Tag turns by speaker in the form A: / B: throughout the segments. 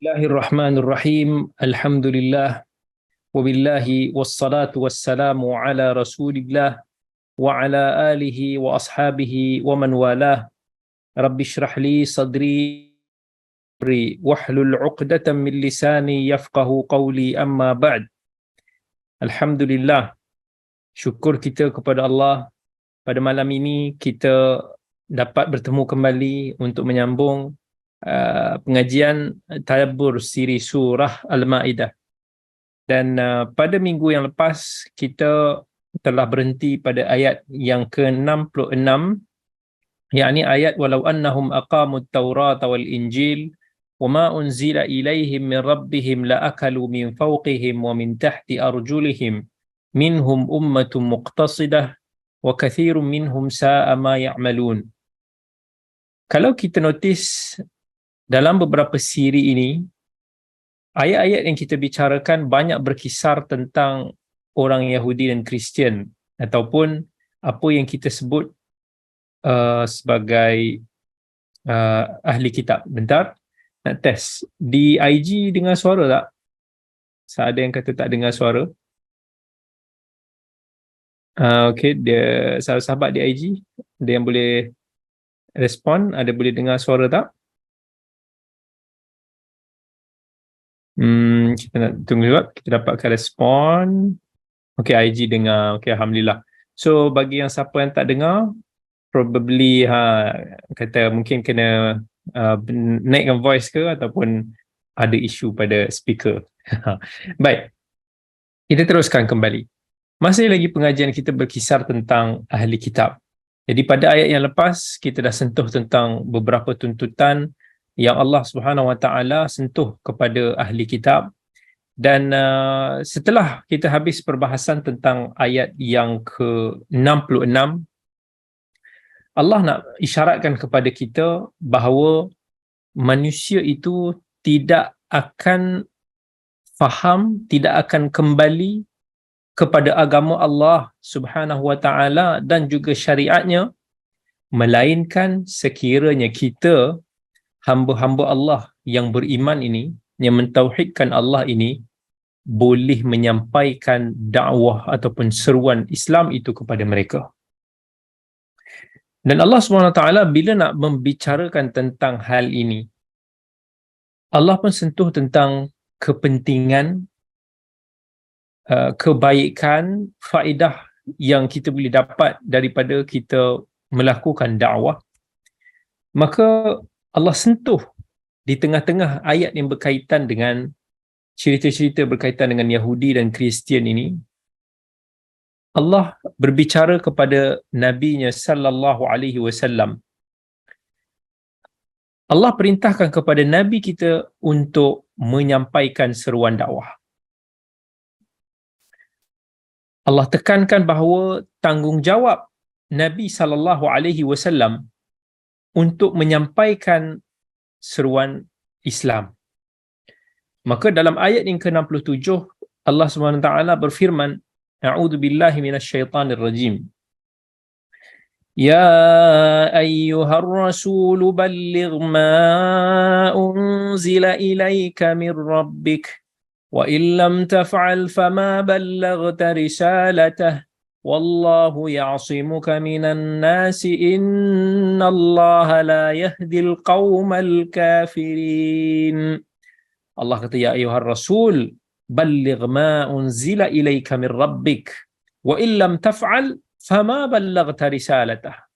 A: Bismillahirrahmanirrahim. Alhamdulillah. Wabillahi wassalatu wassalamu ala Rasulillah wa ala alihi wa ashabihi wa man walah. Rabbi shrah li sadri wahlul 'uqdatam min lisani yafqahu qawli, amma ba'd. Alhamdulillah. Syukur kita kepada Allah, pada malam ini kita dapat bertemu kembali untuk menyambung pengajian tadabbur siri surah Al-Maidah. Dan pada minggu yang lepas kita telah berhenti pada ayat yang ke-66, yakni ayat walau annahum aqamut taurata wal injil wama unzila ilaihim min rabbihim laakalu min fawqihim wa min tahti arjulihim minhum ummatun muqtasidah wa kathirun minhum sa'a ma ya'malun. Kalau kita notice dalam beberapa siri ini, ayat-ayat yang kita bicarakan banyak berkisar tentang orang Yahudi dan Kristian, ataupun apa yang kita sebut sebagai ahli kitab. Bentar, nak test. Di IG dengar suara tak? Ada yang kata tak dengar suara. Okey, dia sahabat-sahabat di IG, ada yang boleh respon, ada boleh dengar suara tak? Kita nak tunggu juga, kita dapatkan respon. Okey, IG dengar. Okey, alhamdulillah. So bagi yang siapa yang tak dengar, probably kata mungkin kena naikkan voice ke, ataupun ada isu pada speaker. Baik, kita teruskan kembali. Masih lagi pengajian kita berkisar tentang ahli kitab. Jadi pada ayat yang lepas kita dah sentuh tentang beberapa tuntutan yang Allah Subhanahu Wa Taala sentuh kepada ahli kitab. Dan setelah kita habis perbahasan tentang ayat yang ke-66, Allah nak isyaratkan kepada kita bahawa manusia itu tidak akan faham, tidak akan kembali kepada agama Allah Subhanahu Wa Taala dan juga syariatnya, melainkan sekiranya kita, hamba-hamba Allah yang beriman ini, yang mentauhidkan Allah ini, boleh menyampaikan dakwah ataupun seruan Islam itu kepada mereka. Dan Allah SWT bila nak membicarakan tentang hal ini, Allah pun sentuh tentang kepentingan, kebaikan, faedah yang kita boleh dapat daripada kita melakukan dakwah. Maka Allah sentuh di tengah-tengah ayat yang berkaitan dengan cerita-cerita berkaitan dengan Yahudi dan Kristian ini. Allah berbicara kepada Nabi-Nya sallallahu alaihi wasallam. Allah perintahkan kepada Nabi kita untuk menyampaikan seruan dakwah. Allah tekankan bahawa tanggungjawab Nabi sallallahu alaihi wasallam untuk menyampaikan seruan Islam. Maka dalam ayat yang ke-67 Allah SWT berfirman, A'udzu billahi minasyaitanir rajim. Ya ayyuhar rasul balligh ma unzila ilaika min rabbik wa in lam taf'al fama ballaghta risalatah wallahu ya'simuka minan nasi innallaha la yahdil qaumal kafirin. Allah kata, ya ayyuhar rasul balligh ma unzila ilaika min rabbik wa in lam taf'al fama ballaghta risalatah.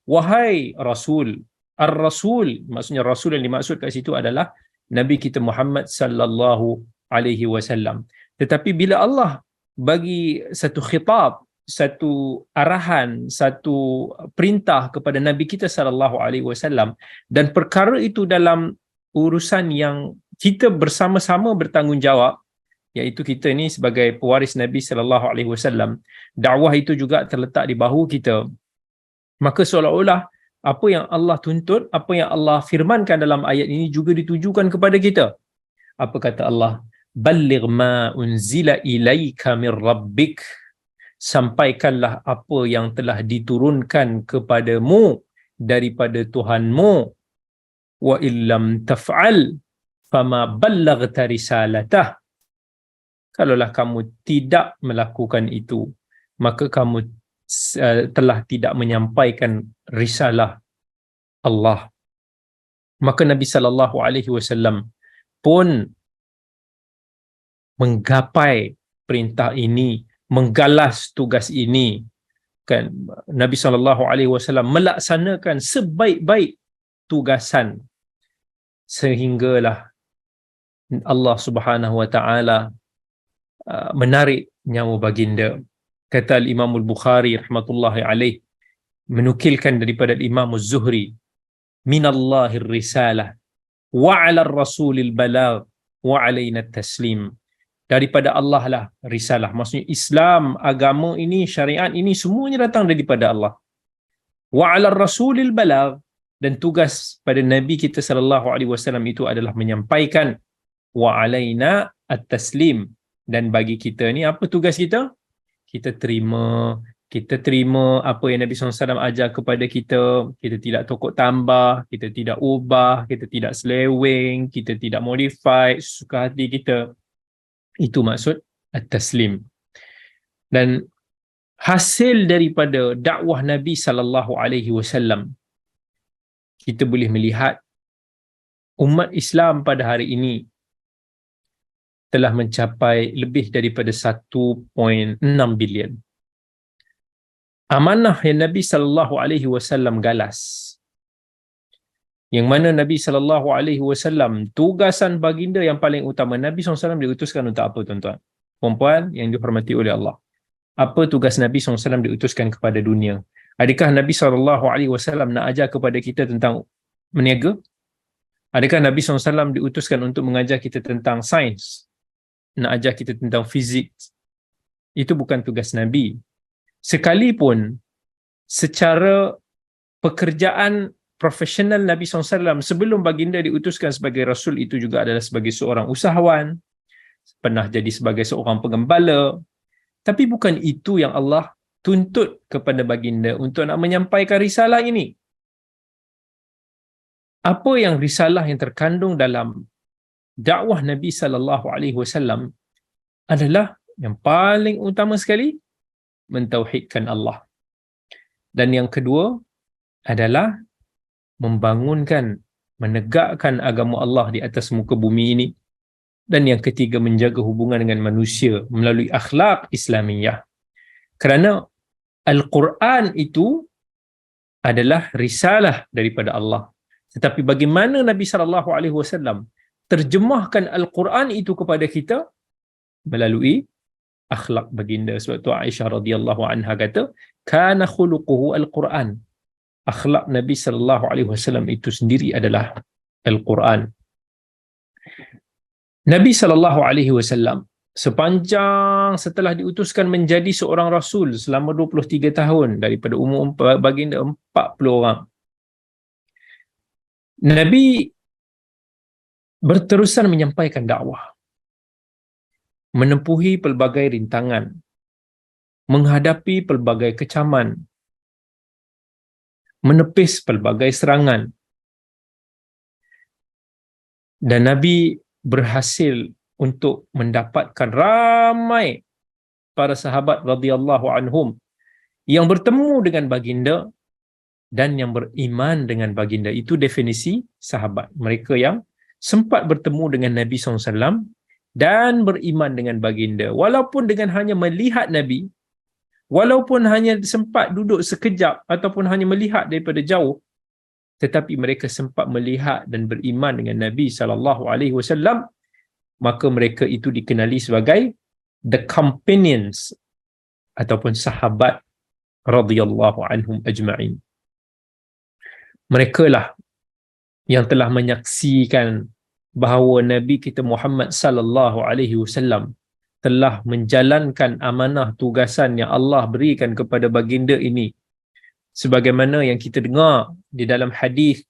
A: Wahai rasul, ar-rasul maksudnya rasul yang dimaksud kat situ adalah Nabi kita Muhammad sallallahu alaihi wasallam. Tetapi bila Allah bagi satu khitab, satu arahan, satu perintah kepada Nabi kita sallallahu alaihi wasallam, dan perkara itu dalam urusan yang kita bersama-sama bertanggungjawab, iaitu kita ni sebagai pewaris Nabi sallallahu alaihi wasallam, dakwah itu juga terletak di bahu kita. Maka seolah-olah apa yang Allah tuntut, apa yang Allah firmankan dalam ayat ini juga ditujukan kepada kita. Apa kata Allah? Balligh ma unzila ilaika min rabbik. Sampaikanlah apa yang telah diturunkan kepadamu daripada Tuhanmu. Wa illam taf'al fama ballaghta risalatah. Kalaulah kamu tidak melakukan itu, maka kamu telah tidak menyampaikan risalah Allah. Maka Nabi sallallahu alaihi wasallam pun menggapai perintah ini, menggalas tugas ini, kan. Nabi sallallahu alaihi wasallam melaksanakan sebaik-baik tugasan sehinggalah Allah Subhanahu wa taala menarik nyawa baginda. Kata Imam Al-Bukhari rahmatullahi alaih, menukilkan daripada Imam Az-Zuhri, minallahir risalah wa 'ala ar-rasulil balagh wa 'alaina at-taslim. Daripada Allah lah risalah, maksudnya Islam, agama ini, syariat ini semuanya datang daripada Allah. Wa 'ala ar-rasulil balagh, dan tugas pada Nabi kita sallallahu alaihi wasallam itu adalah menyampaikan. Wa 'alaina at-taslim, dan bagi kita ni apa tugas kita? Kita terima apa yang Nabi SAW ajar kepada kita. Kita tidak tokok tambah, kita tidak ubah, kita tidak seleweng, kita tidak modify suka hati kita. Itu maksud at-taslim. Dan hasil daripada dakwah Nabi SAW, kita boleh melihat umat Islam pada hari ini telah mencapai lebih daripada 1.6 bilion. Amanah yang Nabi SAW galas, yang mana Nabi SAW, tugasan baginda yang paling utama, Nabi SAW diutuskan untuk apa, tuan-tuan? Perempuan yang dihormati oleh Allah. Apa tugas Nabi SAW diutuskan kepada dunia? Adakah Nabi SAW nak ajar kepada kita tentang meniaga? Adakah Nabi SAW diutuskan untuk mengajar kita tentang sains? Nak ajar kita tentang fizik? Itu bukan tugas Nabi. Sekalipun secara pekerjaan profesional Nabi SAW sebelum baginda diutuskan sebagai Rasul itu juga adalah sebagai seorang usahawan, pernah jadi sebagai seorang pengembala. Tapi bukan itu yang Allah tuntut kepada baginda untuk nak menyampaikan risalah ini. Apa yang risalah yang terkandung dalam dakwah Nabi SAW adalah yang paling utama sekali, mentauhidkan Allah. Dan yang kedua adalah membangunkan, menegakkan agama Allah di atas muka bumi ini. Dan yang ketiga, menjaga hubungan dengan manusia melalui akhlak Islamiyah. Kerana Al-Quran itu adalah risalah daripada Allah. Tetapi bagaimana Nabi SAW terjemahkan Al-Quran itu kepada kita? Melalui akhlak baginda. Sebab tu Aisyah radhiyallahu anha kata, kana khuluquhu Al-Quran. Akhlak Nabi SAW itu sendiri adalah Al-Quran. Nabi SAW sepanjang setelah diutuskan menjadi seorang Rasul selama 23 tahun, daripada umur baginda 40 orang, Nabi berterusan menyampaikan dakwah, menempuhi pelbagai rintangan, menghadapi pelbagai kecaman, menepis pelbagai serangan. Dan Nabi berhasil untuk mendapatkan ramai para sahabat radhiyallahu anhum yang bertemu dengan baginda dan yang beriman dengan baginda. Itu definisi sahabat. Mereka yang sempat bertemu dengan Nabi SAW dan beriman dengan baginda. Walaupun dengan hanya melihat Nabi, walaupun hanya sempat duduk sekejap ataupun hanya melihat daripada jauh, tetapi mereka sempat melihat dan beriman dengan Nabi SAW, maka mereka itu dikenali sebagai the companions ataupun sahabat radhiyallahu anhum ajma'in. Mereka lah yang telah menyaksikan bahawa Nabi kita Muhammad sallallahu alaihi wasallam telah menjalankan amanah tugasan yang Allah berikan kepada baginda ini, sebagaimana yang kita dengar di dalam hadis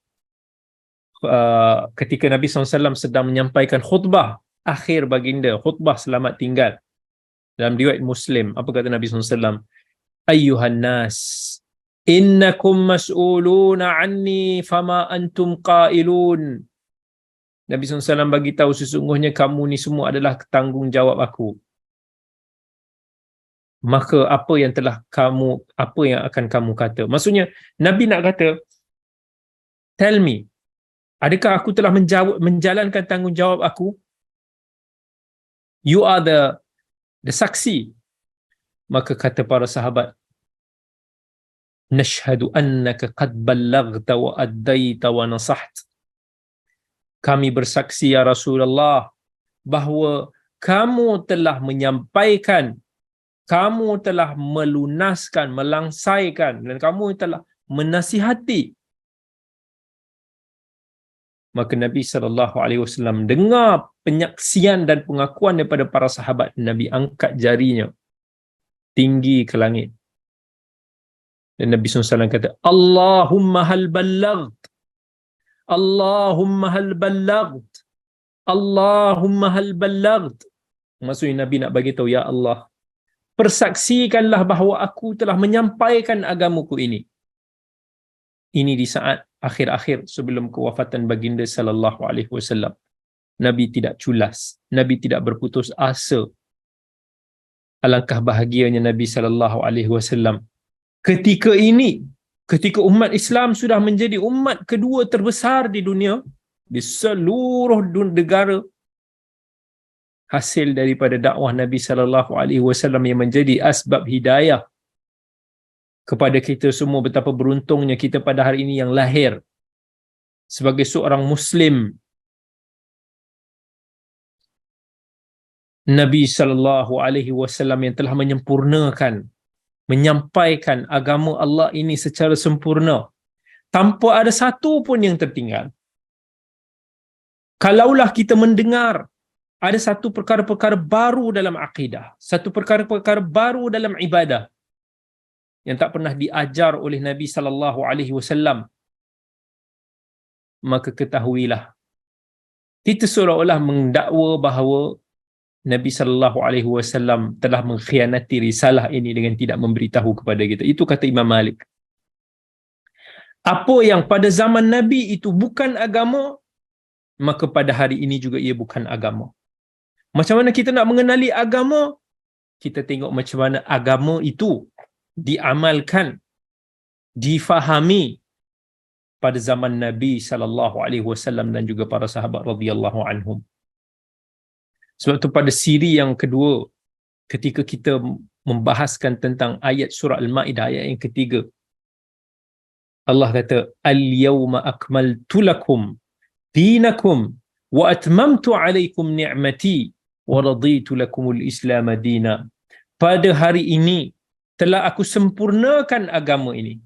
A: ketika Nabi SAW sedang menyampaikan khutbah akhir baginda, khutbah selamat tinggal, dalam riwayat Muslim. Apa kata Nabi SAW? Ayyuhan nas, innakum mas'uluna anni fama antum qailun. Nabi SAW bagi tahu sesungguhnya kamu ni semua adalah tanggungjawab aku. Maka apa yang akan kamu kata? Maksudnya Nabi nak kata, tell me, adakah aku telah menjalankan tanggungjawab aku? You are the saksi. Maka kata para sahabat, nashhadu annaka qad ballaghta wa addaita wa nasaht. Kami bersaksi ya Rasulullah bahawa kamu telah menyampaikan, kamu telah melunaskan, melangsaikan, dan kamu telah menasihati. Maka Nabi SAW dengar penyaksian dan pengakuan daripada para sahabat. Nabi angkat jarinya tinggi ke langit. Dan Nabi SAW kata, Allahumma hal ballagt. Allahumma hal ballagt. Allahumma hal ballagt. Maksudnya Nabi nak bagi tahu, ya Allah, persaksikanlah bahawa aku telah menyampaikan agamaku ini. Ini di saat akhir-akhir sebelum kewafatan baginda sallallahu alaihi wasallam. Nabi tidak culas, Nabi tidak berputus asa. Alangkah bahagianya Nabi sallallahu alaihi wasallam ketika ini, ketika umat Islam sudah menjadi umat kedua terbesar di dunia, di seluruh negara, hasil daripada dakwah Nabi sallallahu alaihi wasallam yang menjadi asbab hidayah kepada kita semua. Betapa beruntungnya kita pada hari ini yang lahir sebagai seorang Muslim. Nabi sallallahu alaihi wasallam yang telah menyempurnakan, menyampaikan agama Allah ini secara sempurna, tanpa ada satu pun yang tertinggal. Kalaulah kita mendengar ada satu perkara-perkara baru dalam akidah, satu perkara-perkara baru dalam ibadah yang tak pernah diajar oleh Nabi sallallahu alaihi wasallam, maka ketahuilah kita seolah-olah mendakwa bahawa Nabi sallallahu alaihi wasallam telah mengkhianati risalah ini dengan tidak memberitahu kepada kita. Itu kata Imam Malik. Apa yang pada zaman Nabi itu bukan agama, maka pada hari ini juga ia bukan agama. Macam mana kita nak mengenali agama? Kita tengok macam mana agama itu diamalkan, difahami pada zaman Nabi sallallahu alaihi wasallam dan juga para sahabat radhiyallahu anhum. Sebab tu pada siri yang kedua, ketika kita membahaskan tentang ayat surah Al-Ma'idah, ayat yang ketiga, Allah kata, Al-yawma akmaltu lakum dinakum wa atmamtu alaikum ni'mati wa raditu lakumul Islam dina. Pada hari ini telah aku sempurnakan agama ini.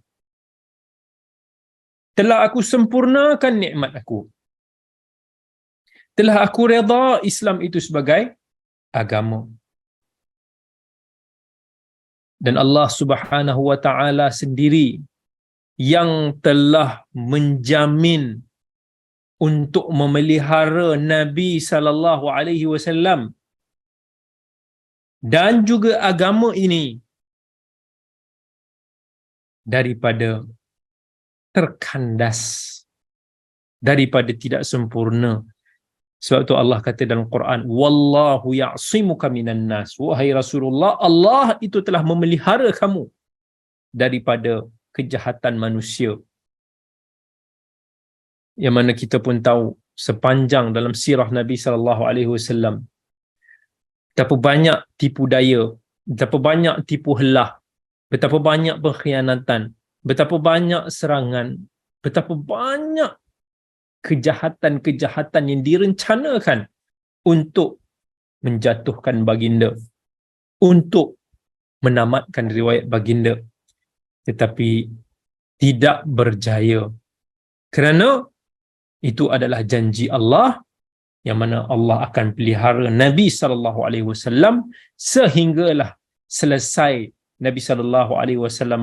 A: Telah aku sempurnakan nikmat aku. Telah aku redha Islam itu sebagai agama. Dan Allah Subhanahu wa taala sendiri yang telah menjamin untuk memelihara Nabi sallallahu alaihi wasallam dan juga agama ini daripada terkandas, daripada tidak sempurna. Sebab tu Allah kata dalam Quran, wallahu ya'simuka minan nas. Wahai Rasulullah, Allah itu telah memelihara kamu daripada kejahatan manusia. Yang mana kita pun tahu sepanjang dalam sirah Nabi sallallahu alaihi wasallam betapa banyak tipu daya, betapa banyak tipu helah, betapa banyak pengkhianatan, betapa banyak serangan, betapa banyak kejahatan-kejahatan yang direncanakan untuk menjatuhkan baginda, untuk menamatkan riwayat baginda, tetapi tidak berjaya. Kerana itu adalah janji Allah yang mana Allah akan pelihara Nabi sallallahu alaihi wasallam sehinggalah selesai Nabi sallallahu alaihi wasallam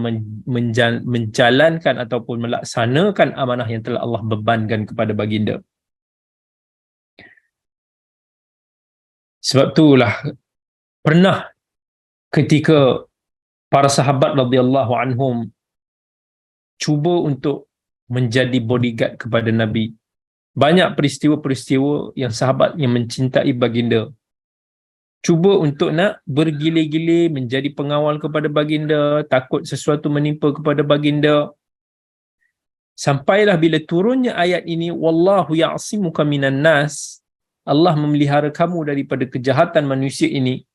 A: menjalankan ataupun melaksanakan amanah yang telah Allah bebankan kepada baginda. Sebab itulah pernah ketika para sahabat radhiyallahu anhum cuba untuk menjadi bodyguard kepada Nabi, Banyak peristiwa-peristiwa yang sahabat yang mencintai baginda cuba untuk nak bergilir-gilir menjadi pengawal kepada baginda, takut sesuatu menimpa kepada baginda. Sampailah bila turunnya ayat ini, wallahu ya'simuka minan nas, Allah memelihara kamu daripada kejahatan manusia ini.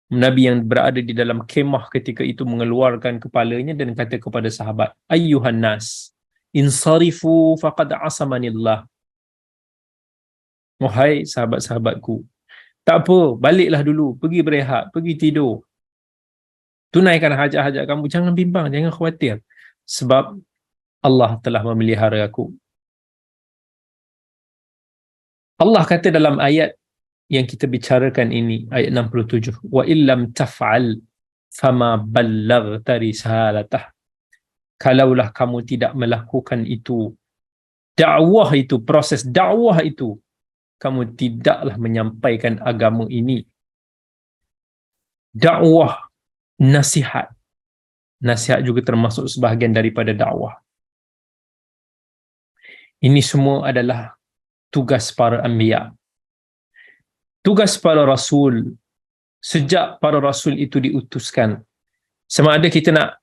A: Nabi yang berada di dalam kemah ketika itu mengeluarkan kepalanya dan kata kepada sahabat, ayyuhan nas, insarifu faqad asamanillah. Wahai sahabat-sahabatku, tak apa, baliklah dulu, pergi berehat, pergi tidur. Tunaikan hajat-hajat kamu, jangan bimbang, jangan khawatir. Sebab Allah telah memelihara aku. Allah kata dalam ayat yang kita bicarakan ini, ayat 67, wa illam taf'al fama ballaghta risalatah. Kalaulah kamu tidak melakukan itu, dakwah itu, proses dakwah itu, kamu tidaklah menyampaikan agama ini. Dakwah, nasihat. Nasihat juga termasuk sebahagian daripada dakwah. Ini semua adalah tugas para anbiya. Tugas para rasul. Sejak para rasul itu diutuskan. Sama ada kita nak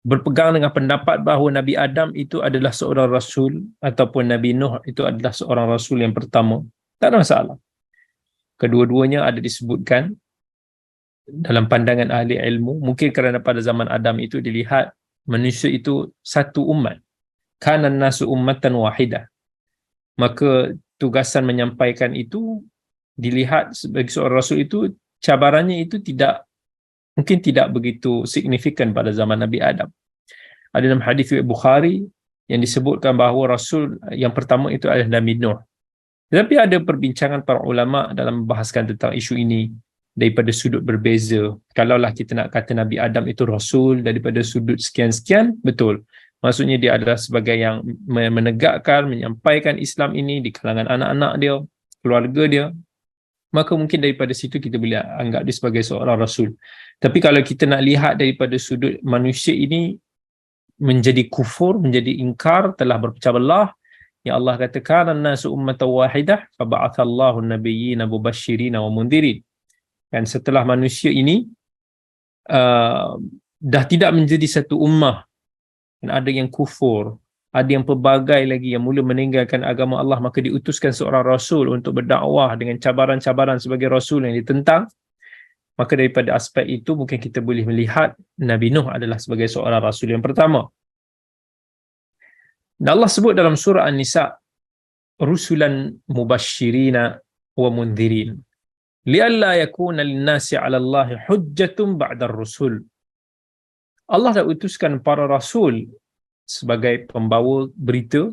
A: berpegang dengan pendapat bahawa Nabi Adam itu adalah seorang rasul ataupun Nabi Nuh itu adalah seorang rasul yang pertama, tak ada masalah. Kedua-duanya ada disebutkan dalam pandangan ahli ilmu, mungkin kerana pada zaman Adam itu dilihat manusia itu satu umat. Kana nasu ummatan wahidah. Maka tugasan menyampaikan itu dilihat sebagai seorang rasul itu cabarannya itu mungkin tidak begitu signifikan pada zaman Nabi Adam. Ada dalam hadis Bukhari yang disebutkan bahawa rasul yang pertama itu adalah Nabi Nuh. Tetapi ada perbincangan para ulama dalam membahaskan tentang isu ini daripada sudut berbeza. Kalaulah kita nak kata Nabi Adam itu rasul daripada sudut sekian-sekian, betul. Maksudnya dia adalah sebagai yang menegakkan, menyampaikan Islam ini di kalangan anak-anak dia, keluarga dia. Maka mungkin daripada situ kita boleh anggap dia sebagai seorang rasul. Tapi kalau kita nak lihat daripada sudut manusia ini menjadi kufur, menjadi ingkar, telah berpecah belah, ya Allah katakan an-nasu ummatan wahidah fa ba'athallahu an-nabiyyina mubasysyirin wa mundhirin. Dan setelah manusia ini dah tidak menjadi satu ummah, dan ada yang kufur, ada yang pelbagai lagi yang mula meninggalkan agama Allah, maka diutuskan seorang rasul untuk berdakwah dengan cabaran-cabaran sebagai rasul yang ditentang. Maka daripada aspek itu mungkin kita boleh melihat Nabi Nuh adalah sebagai seorang rasul yang pertama. Dan Allah sebut dalam surah An-Nisa, rusulan mubashshirina wa mundhirin lialla yakuna lin-nasi 'ala Allahi hujjatun ba'da ar-rusul. Allah dah utuskan para rasul sebagai pembawa berita,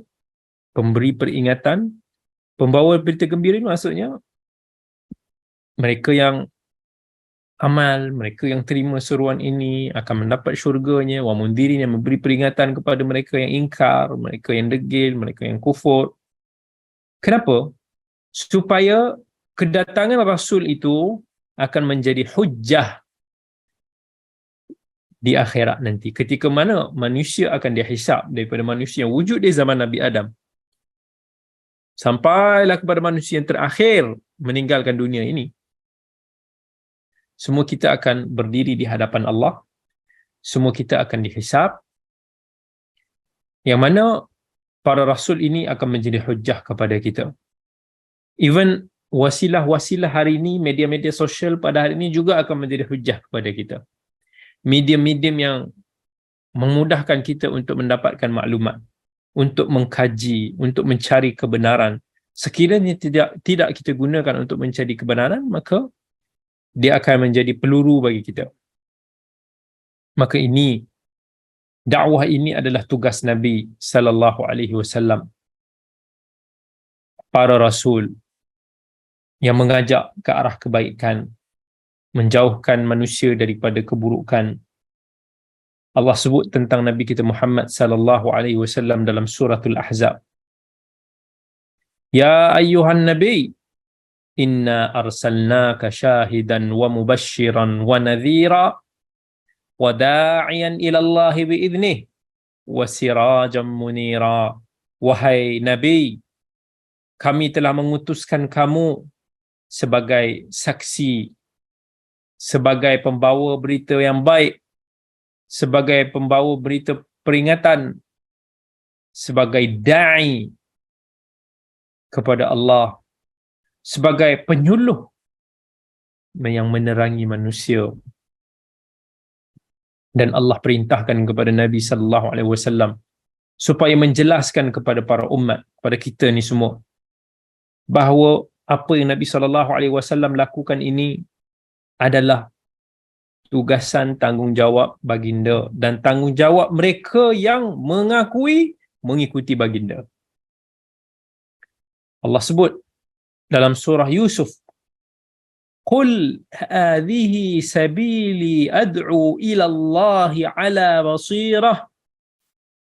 A: pemberi peringatan. Pembawa berita gembira ini maksudnya mereka yang amal, mereka yang terima seruan ini akan mendapat syurganya, wa mundhirin, yang memberi peringatan kepada mereka yang ingkar, mereka yang degil, mereka yang kufur. Kenapa? Supaya kedatangan rasul itu akan menjadi hujjah di akhirat nanti, ketika mana manusia akan dihisab daripada manusia yang wujud di zaman Nabi Adam sampailah kepada manusia yang terakhir meninggalkan dunia ini. Semua kita akan berdiri di hadapan Allah, semua kita akan dihisab, yang mana para rasul ini akan menjadi hujjah kepada kita. Even wasilah-wasilah hari ini, media-media sosial pada hari ini juga akan menjadi hujjah kepada kita. Medium-medium yang memudahkan kita untuk mendapatkan maklumat, untuk mengkaji, untuk mencari kebenaran. Sekiranya tidak kita gunakan untuk mencari kebenaran, maka dia akan menjadi peluru bagi kita. Maka ini, dakwah ini adalah tugas Nabi sallallahu alaihi wasallam, para rasul yang mengajak ke arah kebaikan, menjauhkan manusia daripada keburukan. Allah sebut tentang Nabi kita Muhammad sallallahu alaihi wasallam dalam suratul Ahzab. Ya ayyuhan nabi, inna arsalnaka syahidan wa mubasysyiran wa nadhira wa da'iyan ila Allah bi'idhnih wa sirajan munira. Wahai nabi, kami telah mengutuskan kamu sebagai saksi, sebagai pembawa berita yang baik, sebagai pembawa berita peringatan, sebagai da'i kepada Allah, sebagai penyuluh yang menerangi manusia. Dan Allah perintahkan kepada Nabi sallallahu alaihi wasallam supaya menjelaskan kepada para umat, kepada kita ni semua, bahawa apa yang Nabi sallallahu alaihi wasallam lakukan ini adalah tugasan tanggungjawab baginda dan tanggungjawab mereka yang mengikuti baginda. Allah sebut dalam surah Yusuf, "Qul hadhihi sabili ad'u ila Allah ala basirah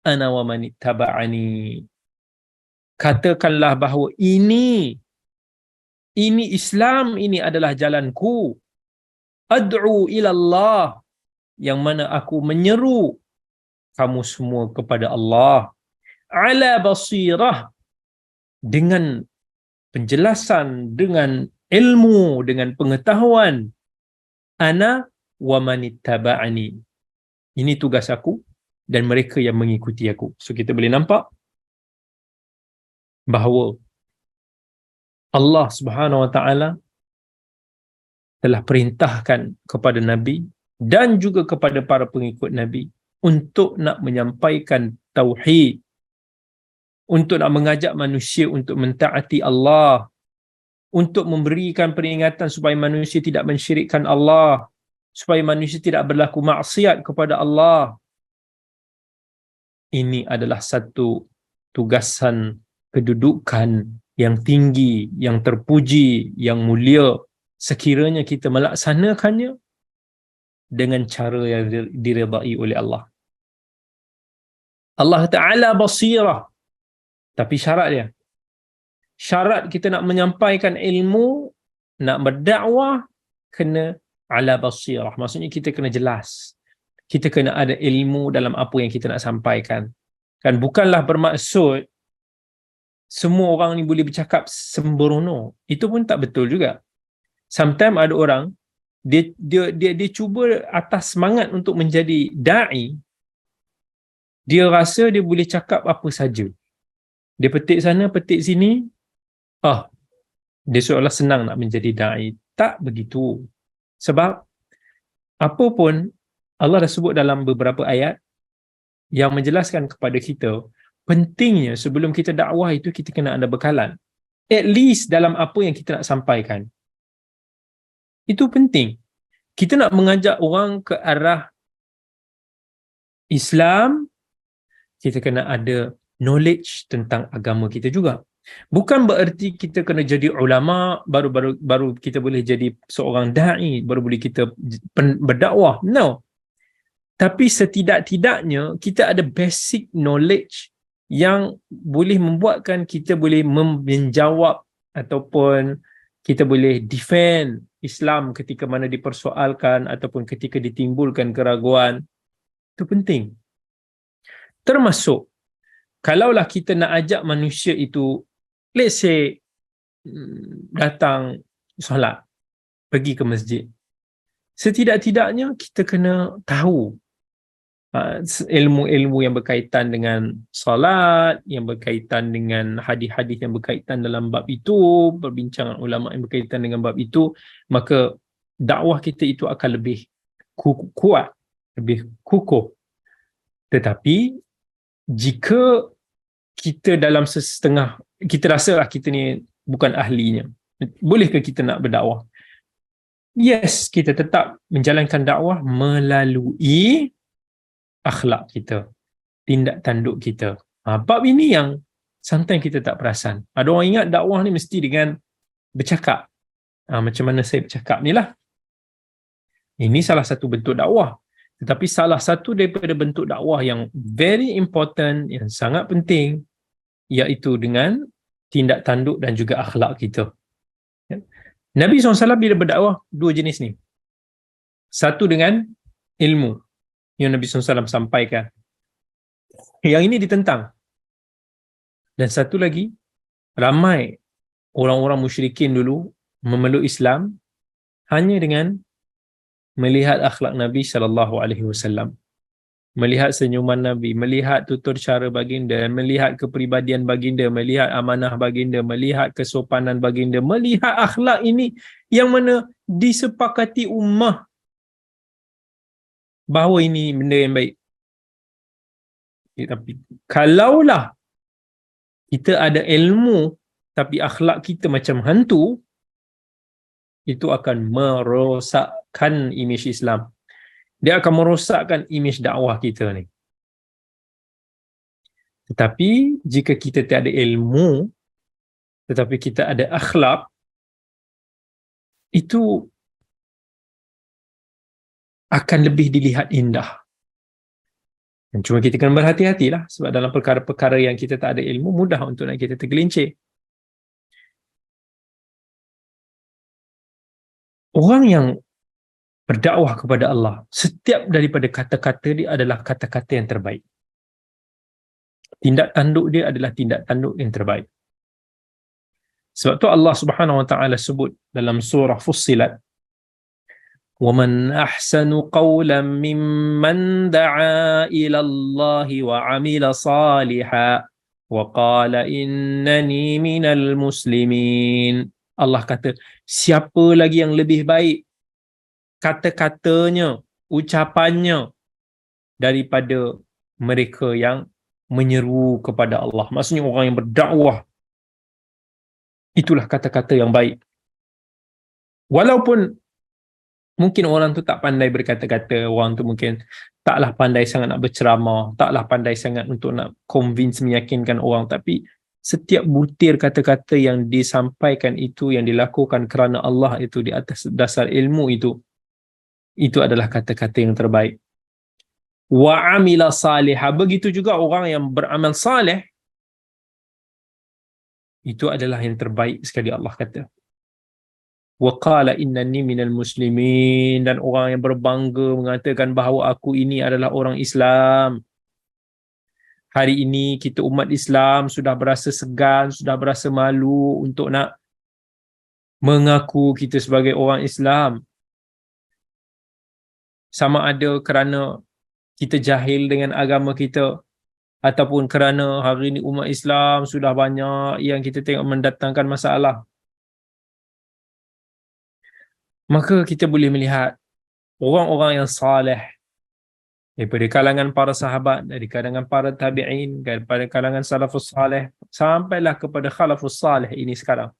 A: ana wa man ittaba'ani." Katakanlah bahawa ini Islam, ini adalah jalanku. Ad'u ila Allah, yang mana aku menyeru kamu semua kepada Allah. Ala basirah, dengan penjelasan, dengan ilmu, dengan pengetahuan. Ana wa manittaba'ani. Ini tugas aku dan mereka yang mengikuti aku. So kita boleh nampak bahawa Allah Subhanahu wa taala telah perintahkan kepada Nabi dan juga kepada para pengikut Nabi untuk nak menyampaikan tauhid, untuk nak mengajak manusia untuk mentaati Allah, untuk memberikan peringatan supaya manusia tidak mensyirikkan Allah, supaya manusia tidak berlaku maksiat kepada Allah. Ini adalah satu tugasan kedudukan yang tinggi, yang terpuji, yang mulia, sekiranya kita melaksanakannya dengan cara yang diridai oleh Allah. Allah Ta'ala basirah. Tapi syarat kita nak menyampaikan ilmu, nak berdakwah, kena ala basirah. Maksudnya kita kena jelas. Kita kena ada ilmu dalam apa yang kita nak sampaikan. Kan bukanlah bermaksud semua orang ni boleh bercakap sembrono. Itu pun tak betul juga. Sometimes ada orang dia cuba atas semangat untuk menjadi da'i. Dia rasa dia boleh cakap apa saja. Dia petik sana, petik sini. Dia seolah senang nak menjadi da'i. Tak begitu. Sebab apa pun Allah dah sebut dalam beberapa ayat yang menjelaskan kepada kita, pentingnya sebelum kita dakwah itu kita kena ada bekalan. At least dalam apa yang kita nak sampaikan. Itu penting. Kita nak mengajak orang ke arah Islam, kita kena ada knowledge tentang agama kita juga. Bukan bererti kita kena jadi ulama, baru kita boleh jadi seorang da'i, baru boleh kita berdakwah. No. Tapi setidak-tidaknya kita ada basic knowledge yang boleh membuatkan kita boleh menjawab ataupun kita boleh defend Islam ketika mana dipersoalkan ataupun ketika ditimbulkan keraguan. Itu penting. Termasuk kalaulah kita nak ajak manusia itu, let's say datang solat, pergi ke masjid, setidak-tidaknya kita kena tahu ilmu-ilmu yang berkaitan dengan solat, yang berkaitan dengan hadis-hadis yang berkaitan dalam bab itu, perbincangan ulama yang berkaitan dengan bab itu, maka dakwah kita itu akan lebih kuat, lebih kukuh. Tetapi jika kita dalam setengah, kita rasalah kita ni bukan ahlinya, bolehkah kita nak berdakwah? Yes, kita tetap menjalankan dakwah melalui akhlak kita, tindak tanduk kita. Bab ini yang sometimes kita tak perasan. Ada orang ingat dakwah ni mesti dengan bercakap. Macam mana saya bercakap ni lah. Ini salah satu bentuk dakwah. Tetapi salah satu daripada bentuk dakwah yang very important, yang sangat penting, iaitu dengan tindak tanduk dan juga akhlak kita. Nabi SAW bila berdakwah, dua jenis ni. Satu dengan ilmu yang Nabi SAW sampaikan. Yang ini ditentang. Dan satu lagi, ramai orang-orang musyrikin dulu memeluk Islam hanya dengan melihat akhlak Nabi sallallahu alaihi wasallam, melihat senyuman Nabi, melihat tutur cara baginda, melihat kepribadian baginda, melihat amanah baginda, melihat kesopanan baginda, melihat akhlak ini yang mana disepakati ummah bahawa ini benda yang baik. Tapi kalaulah kita ada ilmu tapi akhlak kita macam hantu, itu akan merosakkan imej Islam. Dia akan merosakkan imej dakwah kita ni. Tetapi jika kita tiada ilmu tetapi kita ada akhlak, itu akan lebih dilihat indah. Dan cuma kita kena berhati-hatilah, sebab dalam perkara-perkara yang kita tak ada ilmu, mudah untuk nak kita tergelincir. Orang yang berdakwah kepada Allah, setiap daripada kata-kata dia adalah kata-kata yang terbaik. Tindak tanduk dia adalah tindak tanduk yang terbaik. Sebab tu Allah Subhanahu Wa Taala sebut dalam surah Fussilat, وَمَنْ أَحْسَنُ قَوْلًا مِّمَّنْ دَعَا إِلَى اللَّهِ وَعَمِلَ صَالِحًا وَقَالَ إِنَّنِي مِنَ الْمُسْلِمِينَ. Allah kata, siapa lagi yang lebih baik kata-katanya, ucapannya daripada mereka yang menyeru kepada Allah. Maksudnya orang yang berdakwah, itulah kata-kata yang baik. Walaupun mungkin orang tu tak pandai berkata-kata, orang tu mungkin taklah pandai sangat nak berceramah, taklah pandai sangat untuk nak convince, meyakinkan orang, tapi setiap butir kata-kata yang disampaikan itu, yang dilakukan kerana Allah itu, di atas dasar ilmu itu adalah kata-kata yang terbaik. Wa amila salihah, begitu juga orang yang beramal saleh, itu adalah yang terbaik sekali, Allah kata. Wa qala innani minal muslimin, dan orang yang berbangga mengatakan bahawa aku ini adalah orang Islam. Hari ini kita umat Islam sudah berasa segan, sudah berasa malu untuk nak mengaku kita sebagai orang Islam. Sama ada kerana kita jahil dengan agama kita, ataupun kerana hari ini umat Islam sudah banyak yang kita tengok mendatangkan masalah. Maka kita boleh melihat orang-orang yang saleh daripada kalangan para sahabat, dari kalangan para tabi'in, daripada kalangan salafus saleh, sampailah kepada khalafus saleh ini sekarang.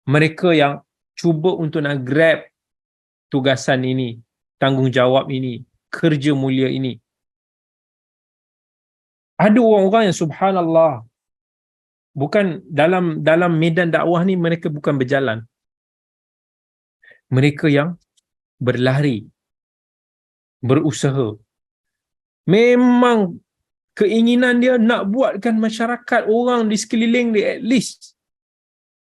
A: Mereka yang cuba untuk nak grab tugasan ini, tanggungjawab ini, kerja mulia ini. Ada orang-orang yang subhanallah, bukan dalam medan dakwah ni, mereka bukan berjalan. Mereka yang berlari, berusaha. Memang keinginan dia nak buatkan masyarakat, orang di sekeliling dia at least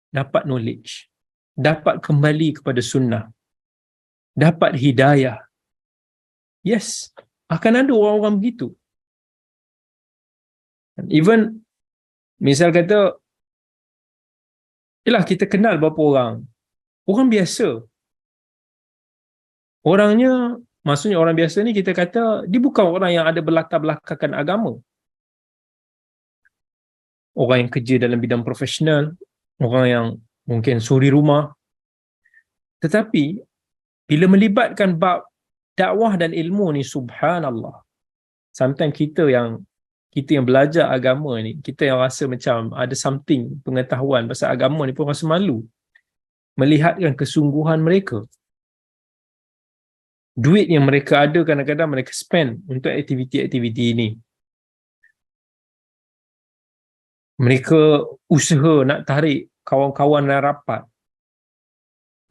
A: dapat knowledge, dapat kembali kepada sunnah, dapat hidayah. Yes, akan ada orang-orang begitu. Even misal kata, yalah, kita kenal beberapa orang biasa. Orangnya, maksudnya orang biasa ni kita kata, dia bukan orang yang ada berlatar belakangkan agama. Orang yang kerja dalam bidang profesional, orang yang mungkin suri rumah. Tetapi bila melibatkan bab dakwah dan ilmu ni, subhanallah, sometimes kita yang belajar agama ni, kita yang rasa macam ada something pengetahuan pasal agama ni pun rasa malu melihatkan kesungguhan mereka. Duit yang mereka ada kadang-kadang mereka spend untuk aktiviti-aktiviti ini. Mereka usaha nak tarik kawan-kawan dan rapat,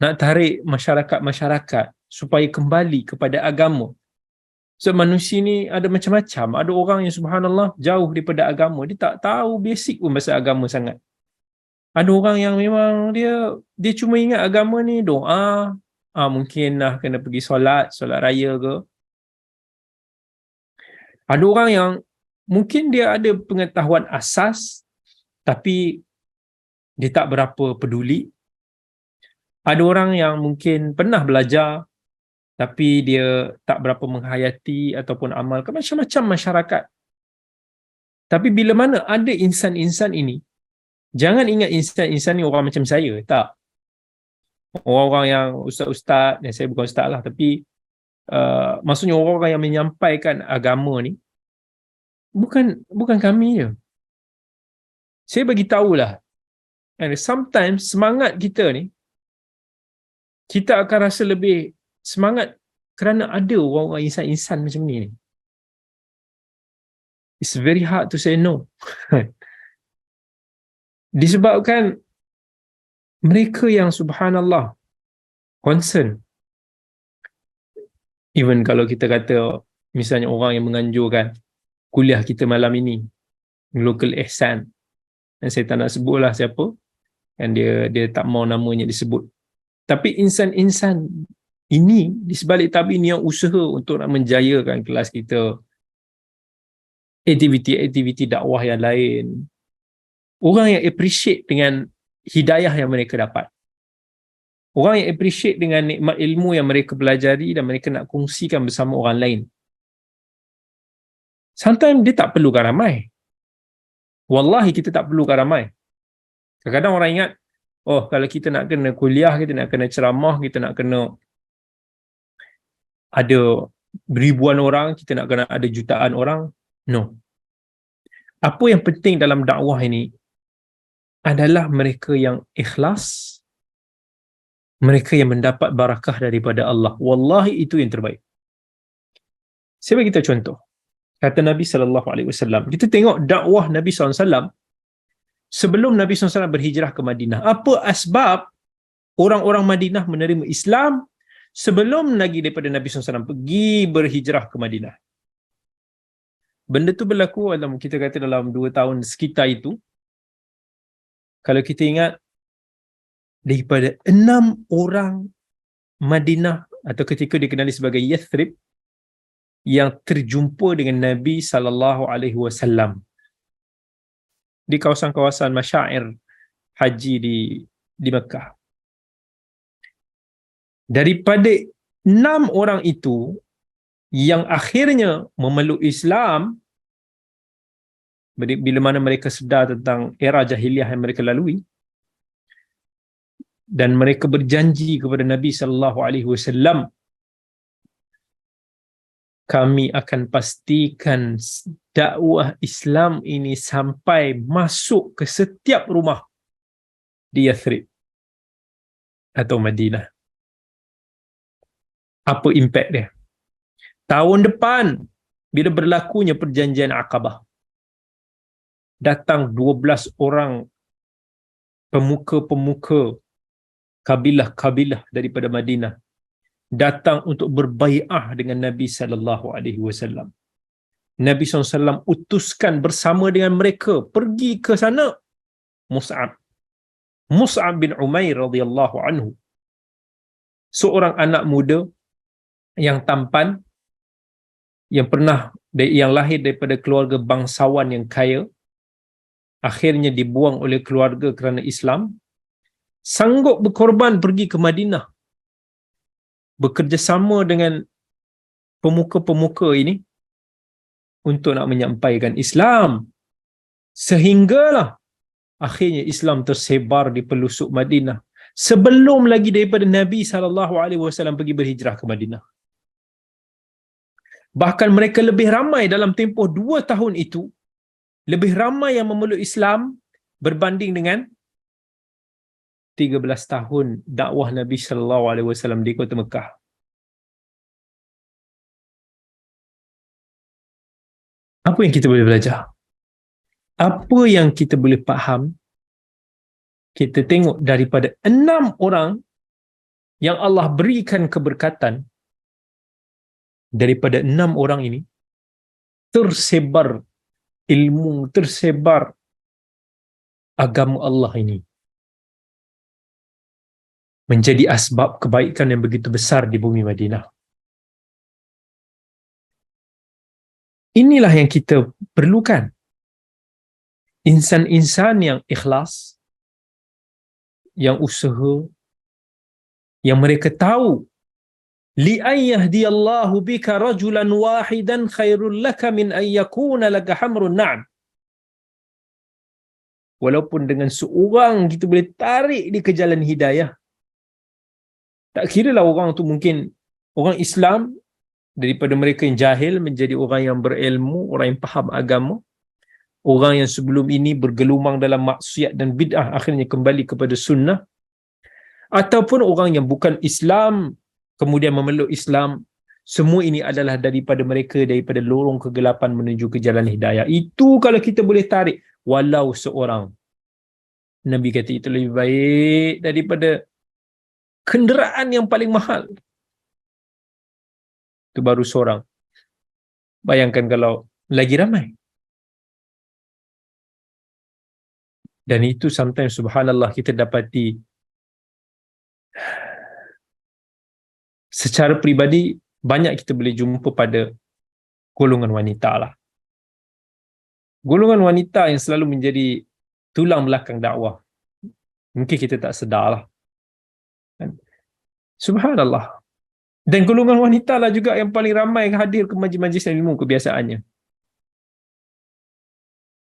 A: nak tarik masyarakat-masyarakat supaya kembali kepada agama. So manusia ni ada macam-macam. Ada orang yang subhanallah jauh daripada agama, dia tak tahu basic pun pasal agama sangat. Ada orang yang memang dia cuma ingat agama ni doa, mungkin lah kena pergi solat raya ke. Ada orang yang mungkin dia ada pengetahuan asas, tapi dia tak berapa peduli. Ada orang yang mungkin pernah belajar tapi dia tak berapa menghayati ataupun amalkan, macam-macam masyarakat. Tapi bila mana ada insan-insan ini, jangan ingat insan-insan ni orang macam saya, tak. Orang-orang yang ustaz-ustaz, saya bukan ustaz lah, tapi maksudnya orang-orang yang menyampaikan agama ni bukan kami je. Saya bagi tahulah, and sometimes semangat kita ni, kita akan rasa lebih semangat kerana ada orang-orang insan-insan macam ni. It's very hard to say no. Disebabkan mereka yang subhanallah concern. Even kalau kita kata misalnya orang yang menganjurkan kuliah kita malam ini, Local Ihsan, dan saya tak nak sebutlah siapa, dan dia tak mau namanya disebut. Tapi insan-insan ini di sebalik tabir ini yang usaha untuk nak menjayakan kelas kita, aktiviti-aktiviti dakwah yang lain. Orang yang appreciate dengan hidayah yang mereka dapat. Orang yang appreciate dengan nikmat ilmu yang mereka pelajari dan mereka nak kongsikan bersama orang lain. Sometimes dia tak perlukan ramai. Wallahi kita tak perlukan ramai. Kadang-kadang orang ingat, oh kalau kita nak kena kuliah, kita nak kena ceramah, kita nak kena ada ribuan orang, kita nak kena ada jutaan orang. No. Apa yang penting dalam dakwah ini adalah mereka yang ikhlas, mereka yang mendapat barakah daripada Allah. Wallahi itu yang terbaik. Saya bagi kita contoh. Kata Nabi SAW, kita tengok dakwah Nabi SAW sebelum Nabi SAW berhijrah ke Madinah. Apa asbab orang-orang Madinah menerima Islam sebelum lagi daripada Nabi SAW pergi berhijrah ke Madinah? Benda tu berlaku dalam, kita kata dalam 2 tahun sekitar itu. Kalau kita ingat, daripada 6 orang Madinah atau ketika dikenali sebagai Yathrib yang terjumpa dengan Nabi SAW di kawasan-kawasan masyair haji di Mekah. Daripada 6 orang itu yang akhirnya memeluk Islam bila mana mereka sedar tentang era jahiliah yang mereka lalui, dan mereka berjanji kepada Nabi SAW, kami akan pastikan dakwah Islam ini sampai masuk ke setiap rumah di Yathrib atau Madinah. Apa impak dia? Tahun depan, bila berlakunya perjanjian Aqabah, datang 12 orang pemuka-pemuka kabilah-kabilah daripada Madinah, datang untuk berbai'ah dengan Nabi SAW. Nabi SAW utuskan bersama dengan mereka pergi ke sana Mus'ab bin Umair radhiyallahu anhu, seorang anak muda yang tampan, yang lahir daripada keluarga bangsawan yang kaya, akhirnya dibuang oleh keluarga kerana Islam, sanggup berkorban pergi ke Madinah, bekerjasama dengan pemuka-pemuka ini untuk nak menyampaikan Islam, sehinggalah akhirnya Islam tersebar di pelosok Madinah sebelum lagi daripada Nabi SAW pergi berhijrah ke Madinah. Bahkan mereka lebih ramai dalam tempoh 2 tahun itu, lebih ramai yang memeluk Islam berbanding dengan 13 tahun dakwah Nabi SAW di kota Mekah. Apa yang kita boleh belajar? Apa yang kita boleh faham? Kita tengok daripada 6 orang yang Allah berikan keberkatan, daripada 6 orang ini tersebar ilmu, tersebar agama Allah ini, menjadi asbab kebaikan yang begitu besar di bumi Madinah. Inilah yang kita perlukan. Insan-insan yang ikhlas, yang usaha, yang mereka tahu li ayyahdiyallahu bika rajulan wahidan khairul laka min an yakuna laka hamrun na'am. Walaupun dengan seorang kita boleh tarik dia ke jalan hidayah, tak kira lah orang tu mungkin orang Islam daripada mereka yang jahil menjadi orang yang berilmu, orang yang faham agama, orang yang sebelum ini bergelumang dalam maksiat dan bid'ah akhirnya kembali kepada sunnah, ataupun orang yang bukan Islam kemudian memeluk Islam, semua ini adalah daripada mereka daripada lorong kegelapan menuju ke jalan hidayah. Itu kalau kita boleh tarik walau seorang. Nabi kata itu lebih baik daripada kenderaan yang paling mahal. Itu baru seorang. Bayangkan kalau lagi ramai. Dan itu sometimes subhanallah kita dapati secara peribadi banyak kita boleh jumpa pada golongan wanita lah. Golongan wanita yang selalu menjadi tulang belakang dakwah. Mungkin kita tak sedar lah. Subhanallah. Dan golongan wanita lah juga yang paling ramai hadir ke majlis-majlis ilmu kebiasaannya.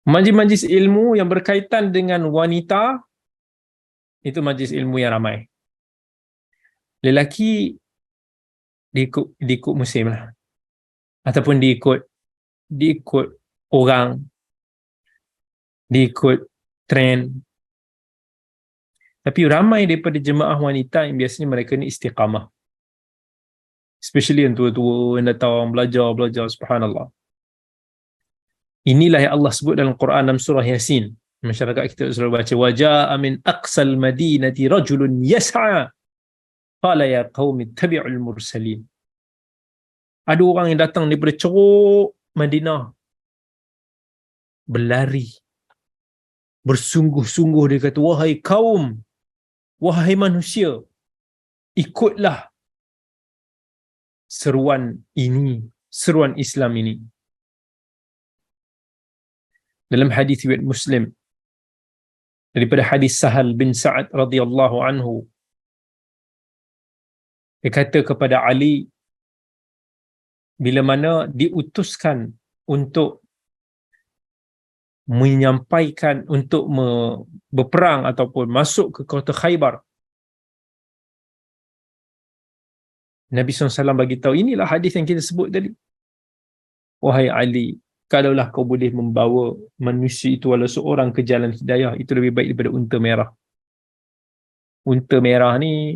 A: Majlis-majlis ilmu yang berkaitan dengan wanita, itu majlis ilmu yang ramai. Lelaki diikut musim lah. Ataupun diikut orang, diikut trend. Tapi ramai daripada jemaah wanita yang biasanya mereka ni istiqamah. Especially yang tua-tua yang datang belajar, subhanallah. Inilah yang Allah sebut dalam Quran dalam surah Yasin. Masyarakat kita selalu baca, waja'a min aqsal madinati rajulun yas'a qala ya qaumi ittabi'ul mursalin. Ada orang yang datang daripada ceruk Madinah, berlari, bersungguh-sungguh, dia kata, wahai kaum, wahai manusia, ikutlah seruan ini, seruan Islam ini. Dalam hadis riwayat Muslim daripada hadis Sahal bin Sa'ad radhiyallahu anhu, dia kata kepada Ali bila mana diutuskan untuk menyampaikan, untuk berperang ataupun masuk ke kota Khaybar, Nabi SAW bagi tahu, inilah hadis yang kita sebut tadi. Wahai Ali, kalaulah kau boleh membawa manusia itu walau seorang ke jalan hidayah, itu lebih baik daripada unta merah. Unta merah ni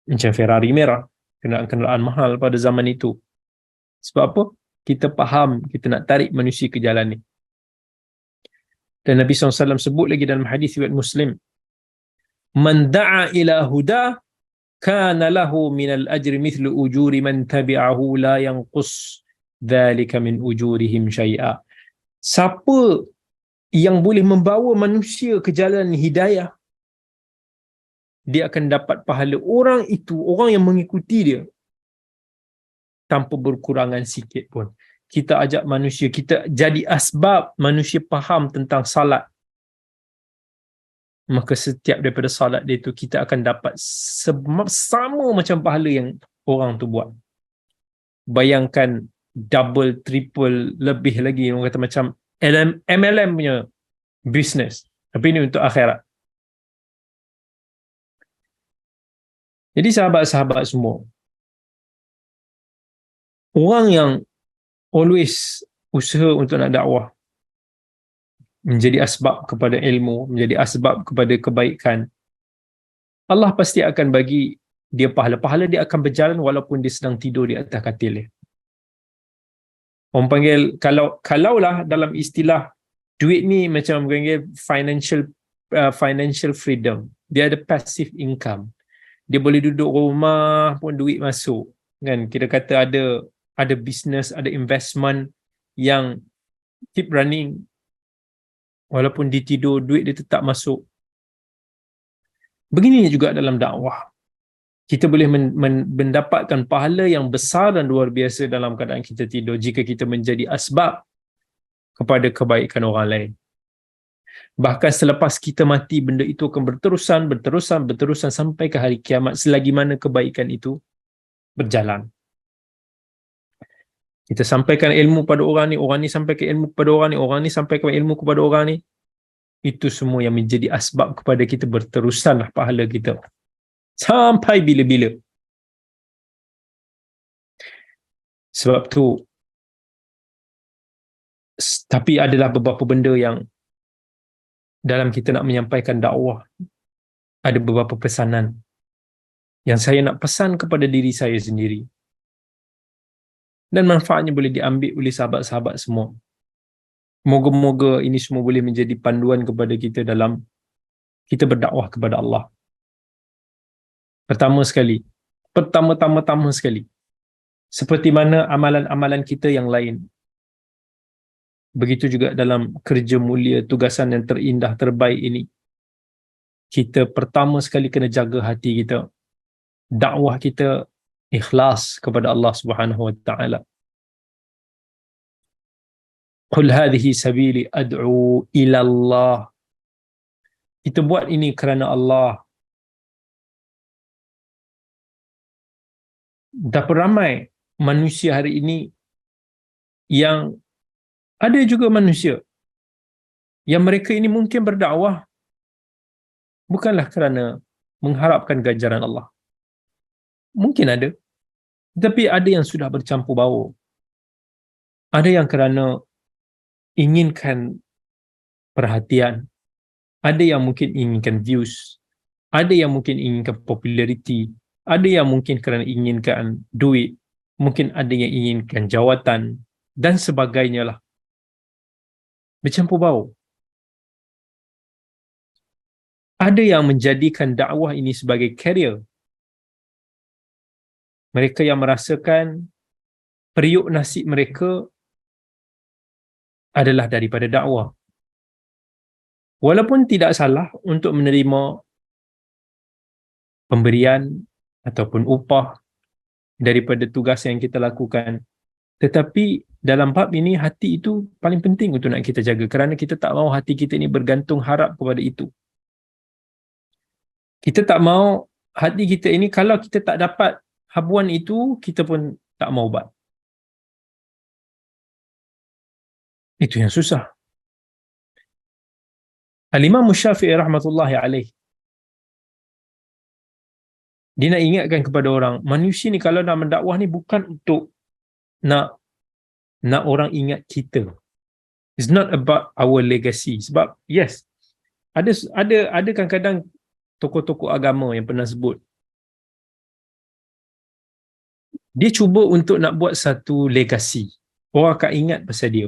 A: macam Ferrari merah, kenderaan mahal pada zaman itu. Sebab apa? Kita faham, kita nak tarik manusia ke jalan ni. Dan Nabi SAW sebut lagi dalam hadis riwayat Muslim, man da'a ila huda kana lahu minal ajri mithlu ujuri man tabi'ahu la yanqus dzalika min ujurihim syai'a. Siapa yang boleh membawa manusia ke jalan hidayah, dia akan dapat pahala orang itu, orang yang mengikuti dia, tanpa berkurangan sikit pun. Kita ajak manusia, kita jadi asbab manusia faham tentang salat, maka setiap daripada salat dia tu kita akan dapat sama macam pahala yang orang tu buat. Bayangkan double, triple, lebih lagi, orang kata macam MLM punya business. Tapi ini untuk akhirat. Jadi sahabat-sahabat semua, orang yang always usaha untuk nak dakwah, menjadi asbab kepada ilmu, menjadi asbab kepada kebaikan, Allah pasti akan bagi dia pahala. Pahala dia akan berjalan walaupun dia sedang tidur di atas katil dia. Orang panggil, kalaulah dalam istilah duit ni macam orang panggil financial freedom. Dia ada passive income. Dia boleh duduk rumah pun duit masuk. Kan? Kita kata ada business, ada investment yang keep running. Walaupun dia tidur, duit dia tetap masuk. Begini juga dalam dakwah. Kita boleh mendapatkan pahala yang besar dan luar biasa dalam keadaan kita tidur, jika kita menjadi asbab kepada kebaikan orang lain. Bahkan selepas kita mati, benda itu akan berterusan sampai ke hari kiamat selagi mana kebaikan itu berjalan. Kita sampaikan ilmu pada orang ni sampaikan ilmu kepada orang ni sampaikan ilmu kepada orang ni. Itu semua yang menjadi asbab kepada kita berterusanlah pahala kita. Sampai bila-bila. Sebab tu, tapi adalah beberapa benda yang dalam kita nak menyampaikan dakwah, ada beberapa pesanan yang saya nak pesan kepada diri saya sendiri. Dan manfaatnya boleh diambil oleh sahabat-sahabat semua. Moga-moga ini semua boleh menjadi panduan kepada kita dalam kita berdakwah kepada Allah. Pertama-tama sekali, seperti mana amalan-amalan kita yang lain, begitu juga dalam kerja mulia, tugasan yang terindah, terbaik ini, kita pertama sekali kena jaga hati kita. Dakwah kita ikhlas kepada Allah Subhanahu wa taala. Qul hadhihi sabili ad'u ila Allah. Kita buat ini kerana Allah. Betapa ramai manusia hari ini yang ada juga manusia yang mereka ini mungkin berdakwah bukanlah kerana mengharapkan ganjaran Allah. Mungkin ada. Tetapi ada yang sudah bercampur baur. Ada yang kerana inginkan perhatian. Ada yang mungkin inginkan views. Ada yang mungkin inginkan populariti. Ada yang mungkin kerana inginkan duit. Mungkin ada yang inginkan jawatan. Dan sebagainya lah. Bercampur baur. Ada yang menjadikan dakwah ini sebagai career. Mereka yang merasakan periuk nasib mereka adalah daripada dakwah. Walaupun tidak salah untuk menerima pemberian ataupun upah daripada tugas yang kita lakukan. Tetapi dalam bab ini, hati itu paling penting untuk nak kita jaga, kerana kita tak mahu hati kita ini bergantung harap kepada itu. Kita tak mahu hati kita ini, kalau kita tak dapat habuan itu, kita pun tak mahu buat. Itu yang susah. Al-Imam Syafi'i rahmatullahi alaih, dia nak ingatkan kepada orang, manusia ni kalau nak mendakwah ni bukan untuk nak orang ingat kita. It's not about our legacy. Sebab yes, ada kadang-kadang tokoh-tokoh agama yang pernah sebut, dia cuba untuk nak buat satu legasi. Orang akan ingat pasal dia.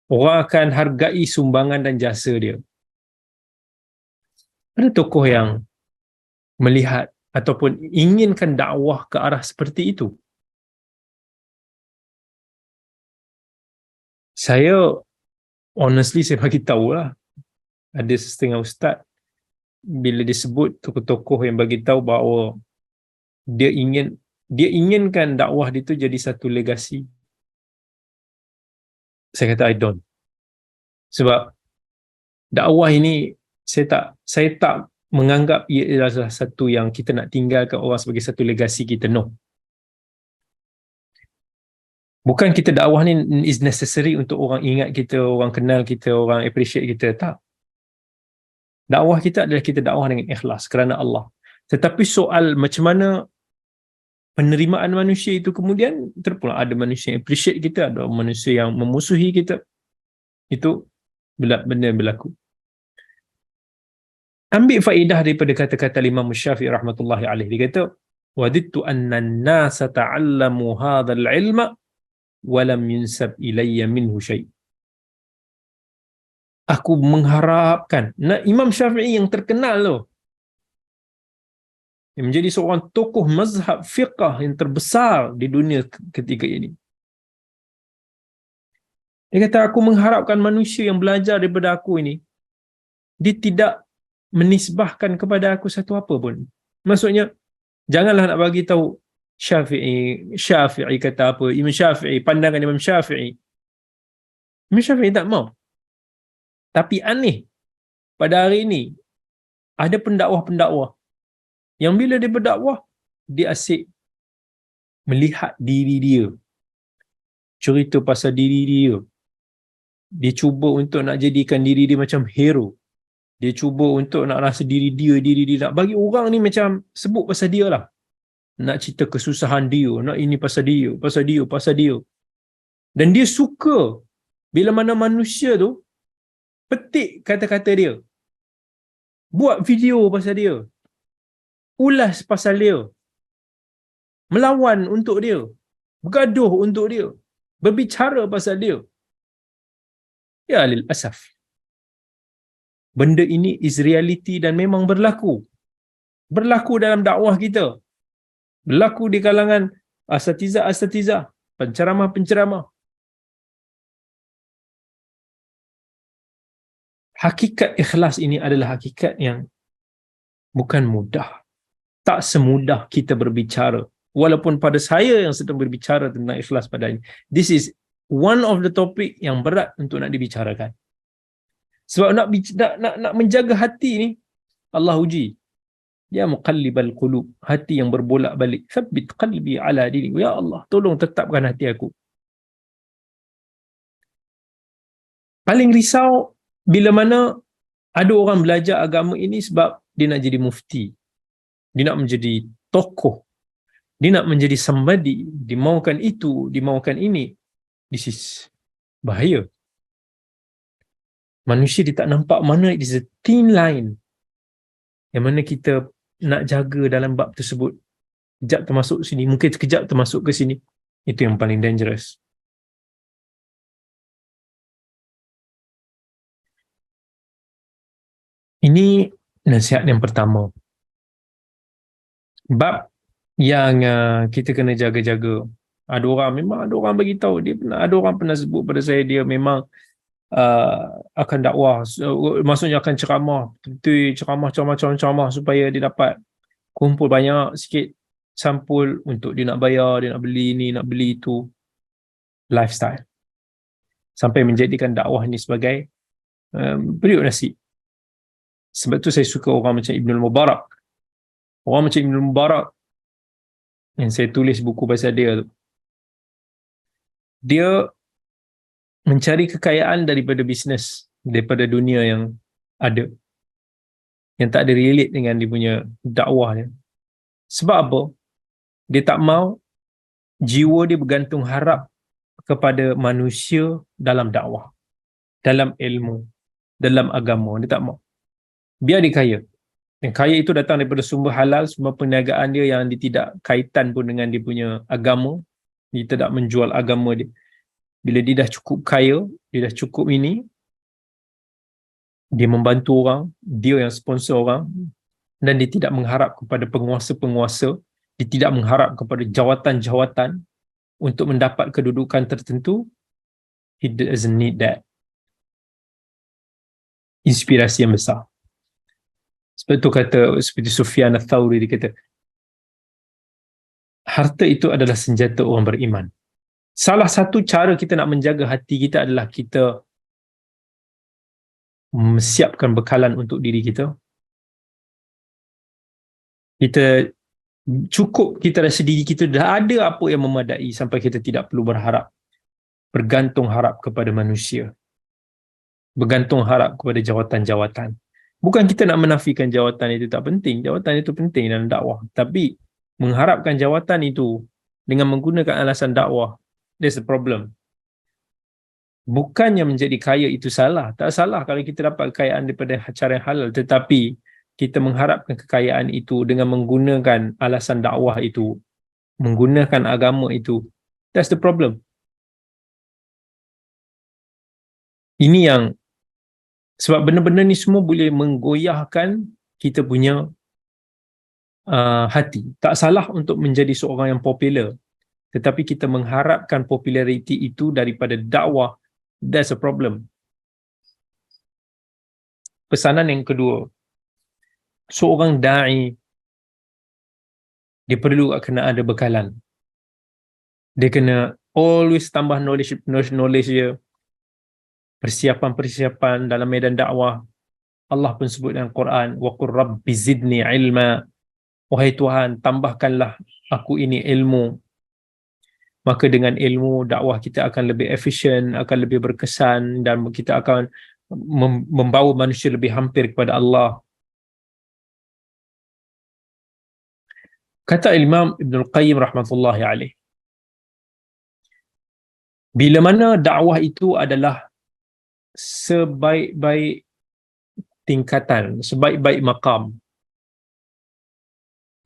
A: Orang akan hargai sumbangan dan jasa dia. Ada tokoh yang melihat ataupun inginkan dakwah ke arah seperti itu. Saya honestly, saya bagi tahulah, ada setengah ustaz bila disebut tokoh-tokoh yang bagi tahu bahawa dia inginkan dakwah dia tu jadi satu legasi. Saya kata I don't. Sebab dakwah ini saya tak menganggap ia adalah satu yang kita nak tinggalkan orang sebagai satu legasi kita. No. Bukan kita dakwah ni is necessary untuk orang ingat kita, orang kenal kita, orang appreciate kita. Tak. Dakwah kita adalah kita dakwah dengan ikhlas kerana Allah. Tetapi soal macam mana penerimaan manusia itu kemudian terpulang, ada manusia yang appreciate kita, ada manusia yang memusuhi kita. Itu benda yang berlaku. Ambil faedah daripada kata-kata Imam Syafi'i rahmatullahi alaih. Dia kata, wadidtu anna an-nasa ta'allamu hadzal ilma wa lam yunsab ilayya minhu syai'. Aku mengharapkan, Imam Syafi'i yang terkenal tu, yang menjadi seorang tokoh mazhab fiqh yang terbesar di dunia ketika ini. Dia kata, aku mengharapkan manusia yang belajar daripada aku ini, dia tidak menisbahkan kepada aku satu apa pun. Maksudnya, janganlah nak bagi tahu Syafi'i kata apa, Imam Syafi'i, pandangan Imam Syafi'i. Imam Syafi'i tak mau. Tapi aneh, pada hari ini ada pendakwah-pendakwah yang bila dia berdakwah, dia asyik melihat diri dia, cerita pasal diri dia. Dia cuba untuk nak jadikan diri dia macam hero. Dia cuba untuk nak rasa diri dia. Nak bagi orang ni macam sebut pasal dia lah. Nak cerita kesusahan dia, nak ini pasal dia, pasal dia. Dan dia suka bila mana manusia tu petik kata-kata dia, buat video pasal dia, ulas pasal dia, melawan untuk dia, bergaduh untuk dia, berbicara pasal dia. Ya lil asaf, benda ini is reality dan memang berlaku. Berlaku dalam dakwah kita, berlaku di kalangan asatizah, penceramah. Hakikat ikhlas ini adalah hakikat yang bukan mudah. Tak semudah kita berbicara. Walaupun pada saya yang sedang berbicara tentang ikhlas pada ini, this is one of the topic yang berat untuk nak dibicarakan. Sebab nak menjaga hati ni, Allah uji. Ya muqallibal qulub, hati yang berbolak-balik. Thabbit qalbi ala dini. Ya Allah, tolong tetapkan hati aku. Paling risau bila mana ada orang belajar agama ini sebab dia nak jadi mufti, dia nak menjadi tokoh, dia nak menjadi somebody, dia maukan itu, dia maukan ini. This is bahaya. Manusia dia tak nampak mana it is a thin line yang mana kita nak jaga dalam bab tersebut. Sekejap termasuk sini, mungkin sekejap termasuk ke sini. Itu yang paling dangerous. Ini nasihat yang pertama. Bab yang kita kena jaga-jaga. Ada orang bagi tahu, ada orang pernah sebut pada saya dia memang akan dakwah, maksudnya akan ceramah, ceramah supaya dia dapat kumpul banyak sikit sampul untuk dia nak bayar, dia nak beli ni, nak beli itu. Lifestyle. Sampai menjadikan dakwah ni sebagai periuk nasi. Sebab tu saya suka orang macam Ibnul Mubarak. Orang macam Ibnul Mubarak yang saya tulis buku pasal dia tu. Dia mencari kekayaan daripada bisnes, daripada dunia yang ada, yang tak ada relate dengan dia punya dakwah dia. Sebab apa? Dia tak mau jiwa dia bergantung harap kepada manusia dalam dakwah, dalam ilmu, dalam agama. Dia tak mau. Biar dia kaya. Dan kaya itu datang daripada sumber halal, sumber perniagaan dia yang dia tidak kaitan pun dengan dia punya agama. Dia tidak menjual agama dia. Bila dia dah cukup kaya, dia dah cukup ini, dia membantu orang, dia yang sponsor orang, dan dia tidak mengharap kepada penguasa-penguasa, dia tidak mengharap kepada jawatan-jawatan untuk mendapat kedudukan tertentu. He doesn't need that. Inspirasi yang besar. Seperti itu kata, seperti Sufyan Ats-Tsauri, dia kata, harta itu adalah senjata orang beriman. Salah satu cara kita nak menjaga hati kita adalah kita menyiapkan bekalan untuk diri kita. Kita cukup, kita rasa diri kita dah ada apa yang memadai sampai kita tidak perlu bergantung harap kepada manusia, bergantung harap kepada jawatan-jawatan. Bukan kita nak menafikan jawatan itu tak penting, jawatan itu penting dalam dakwah, tapi mengharapkan jawatan itu dengan menggunakan alasan dakwah, there's a problem. Bukannya menjadi kaya itu salah, tak salah kalau kita dapat kekayaan daripada cara yang halal, tetapi kita mengharapkan kekayaan itu dengan menggunakan alasan dakwah itu, menggunakan agama itu, that's the problem. Ini yang, sebab benda-benda ni semua boleh menggoyahkan kita punya hati. Tak salah untuk menjadi seorang yang popular, tetapi kita mengharapkan populariti itu daripada dakwah, that's a problem. Pesanan yang kedua, seorang da'i, dia perlu kena ada bekalan. Dia kena always tambah knowledge dia. persiapan-persiapan dalam medan dakwah. Allah pun sebut dalam Quran, wa qur rabbi zidni ilma, wahai Tuhan tambahkanlah aku ini ilmu. Maka dengan ilmu dakwah kita akan lebih efisien, akan lebih berkesan, dan kita akan membawa manusia lebih hampir kepada Allah. Kata Imam Ibn Al-Qayyim rahmatullahi alaih, bila mana dakwah itu adalah sebaik-baik tingkatan, sebaik-baik maqam,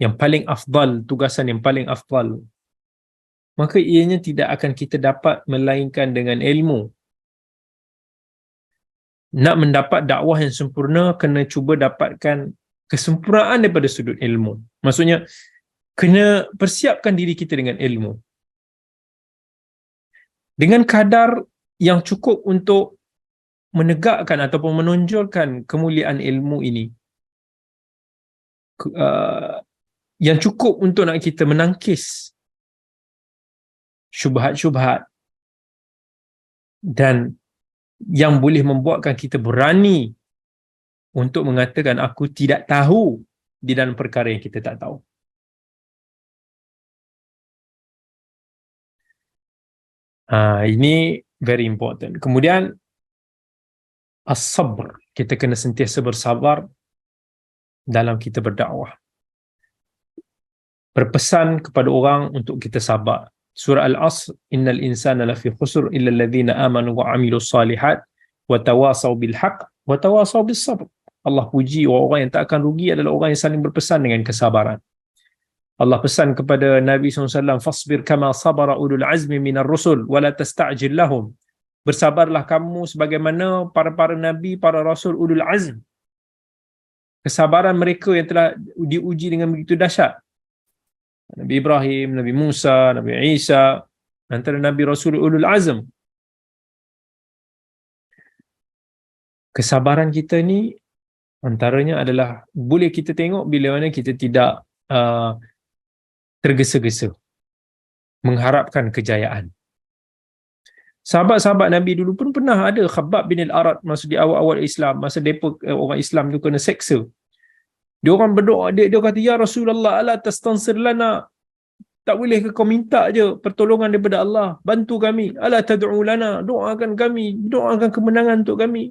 A: yang paling afdal, tugasan yang paling afdal, maka ianya tidak akan kita dapat melainkan dengan ilmu. Nak mendapat dakwah yang sempurna, kena cuba dapatkan kesempurnaan daripada sudut ilmu. Maksudnya, kena persiapkan diri kita dengan ilmu. Dengan kadar yang cukup untuk menegakkan ataupun menonjolkan kemuliaan ilmu ini. Yang cukup untuk nak kita menangkis syubhat-syubhat, dan yang boleh membuatkan kita berani untuk mengatakan aku tidak tahu di dalam perkara yang kita tak tahu. Ini very important. Kemudian as-sabr, kita kena sentiasa bersabar dalam kita berdakwah. Berpesan kepada orang untuk kita sabar. Surah Al-Asr, innal insana lafi khusr illa alladhina amanu wa amilus salihat wa tawasaw bil haqq wa tawasaw bis sabr. Allah puji orang yang tak akan rugi adalah orang yang saling berpesan dengan kesabaran. Allah pesan kepada Nabi SAW, fasbir kama sabara ulul azmi minar rusul wa la tasta'jil lahum. Bersabarlah kamu sebagaimana para nabi, para rasul ulul azm. Kesabaran mereka yang telah diuji dengan begitu dahsyat. Nabi Ibrahim, Nabi Musa, Nabi Isa, antara Nabi Rasul ulul azm. Kesabaran kita ni antaranya adalah boleh kita tengok bila mana kita tidak tergesa-gesa mengharapkan kejayaan. Sahabat-sahabat Nabi dulu pun pernah ada. Khabbab bin al-Arat masa di awal-awal Islam, masa mereka orang Islam tu kena seksa, dia orang berdoa, dia kata, ya Rasulullah, ala tastansir lana, tak boleh ke kau minta je pertolongan daripada Allah, bantu kami, ala tad'u lana, doakan kami, doakan kemenangan untuk kami.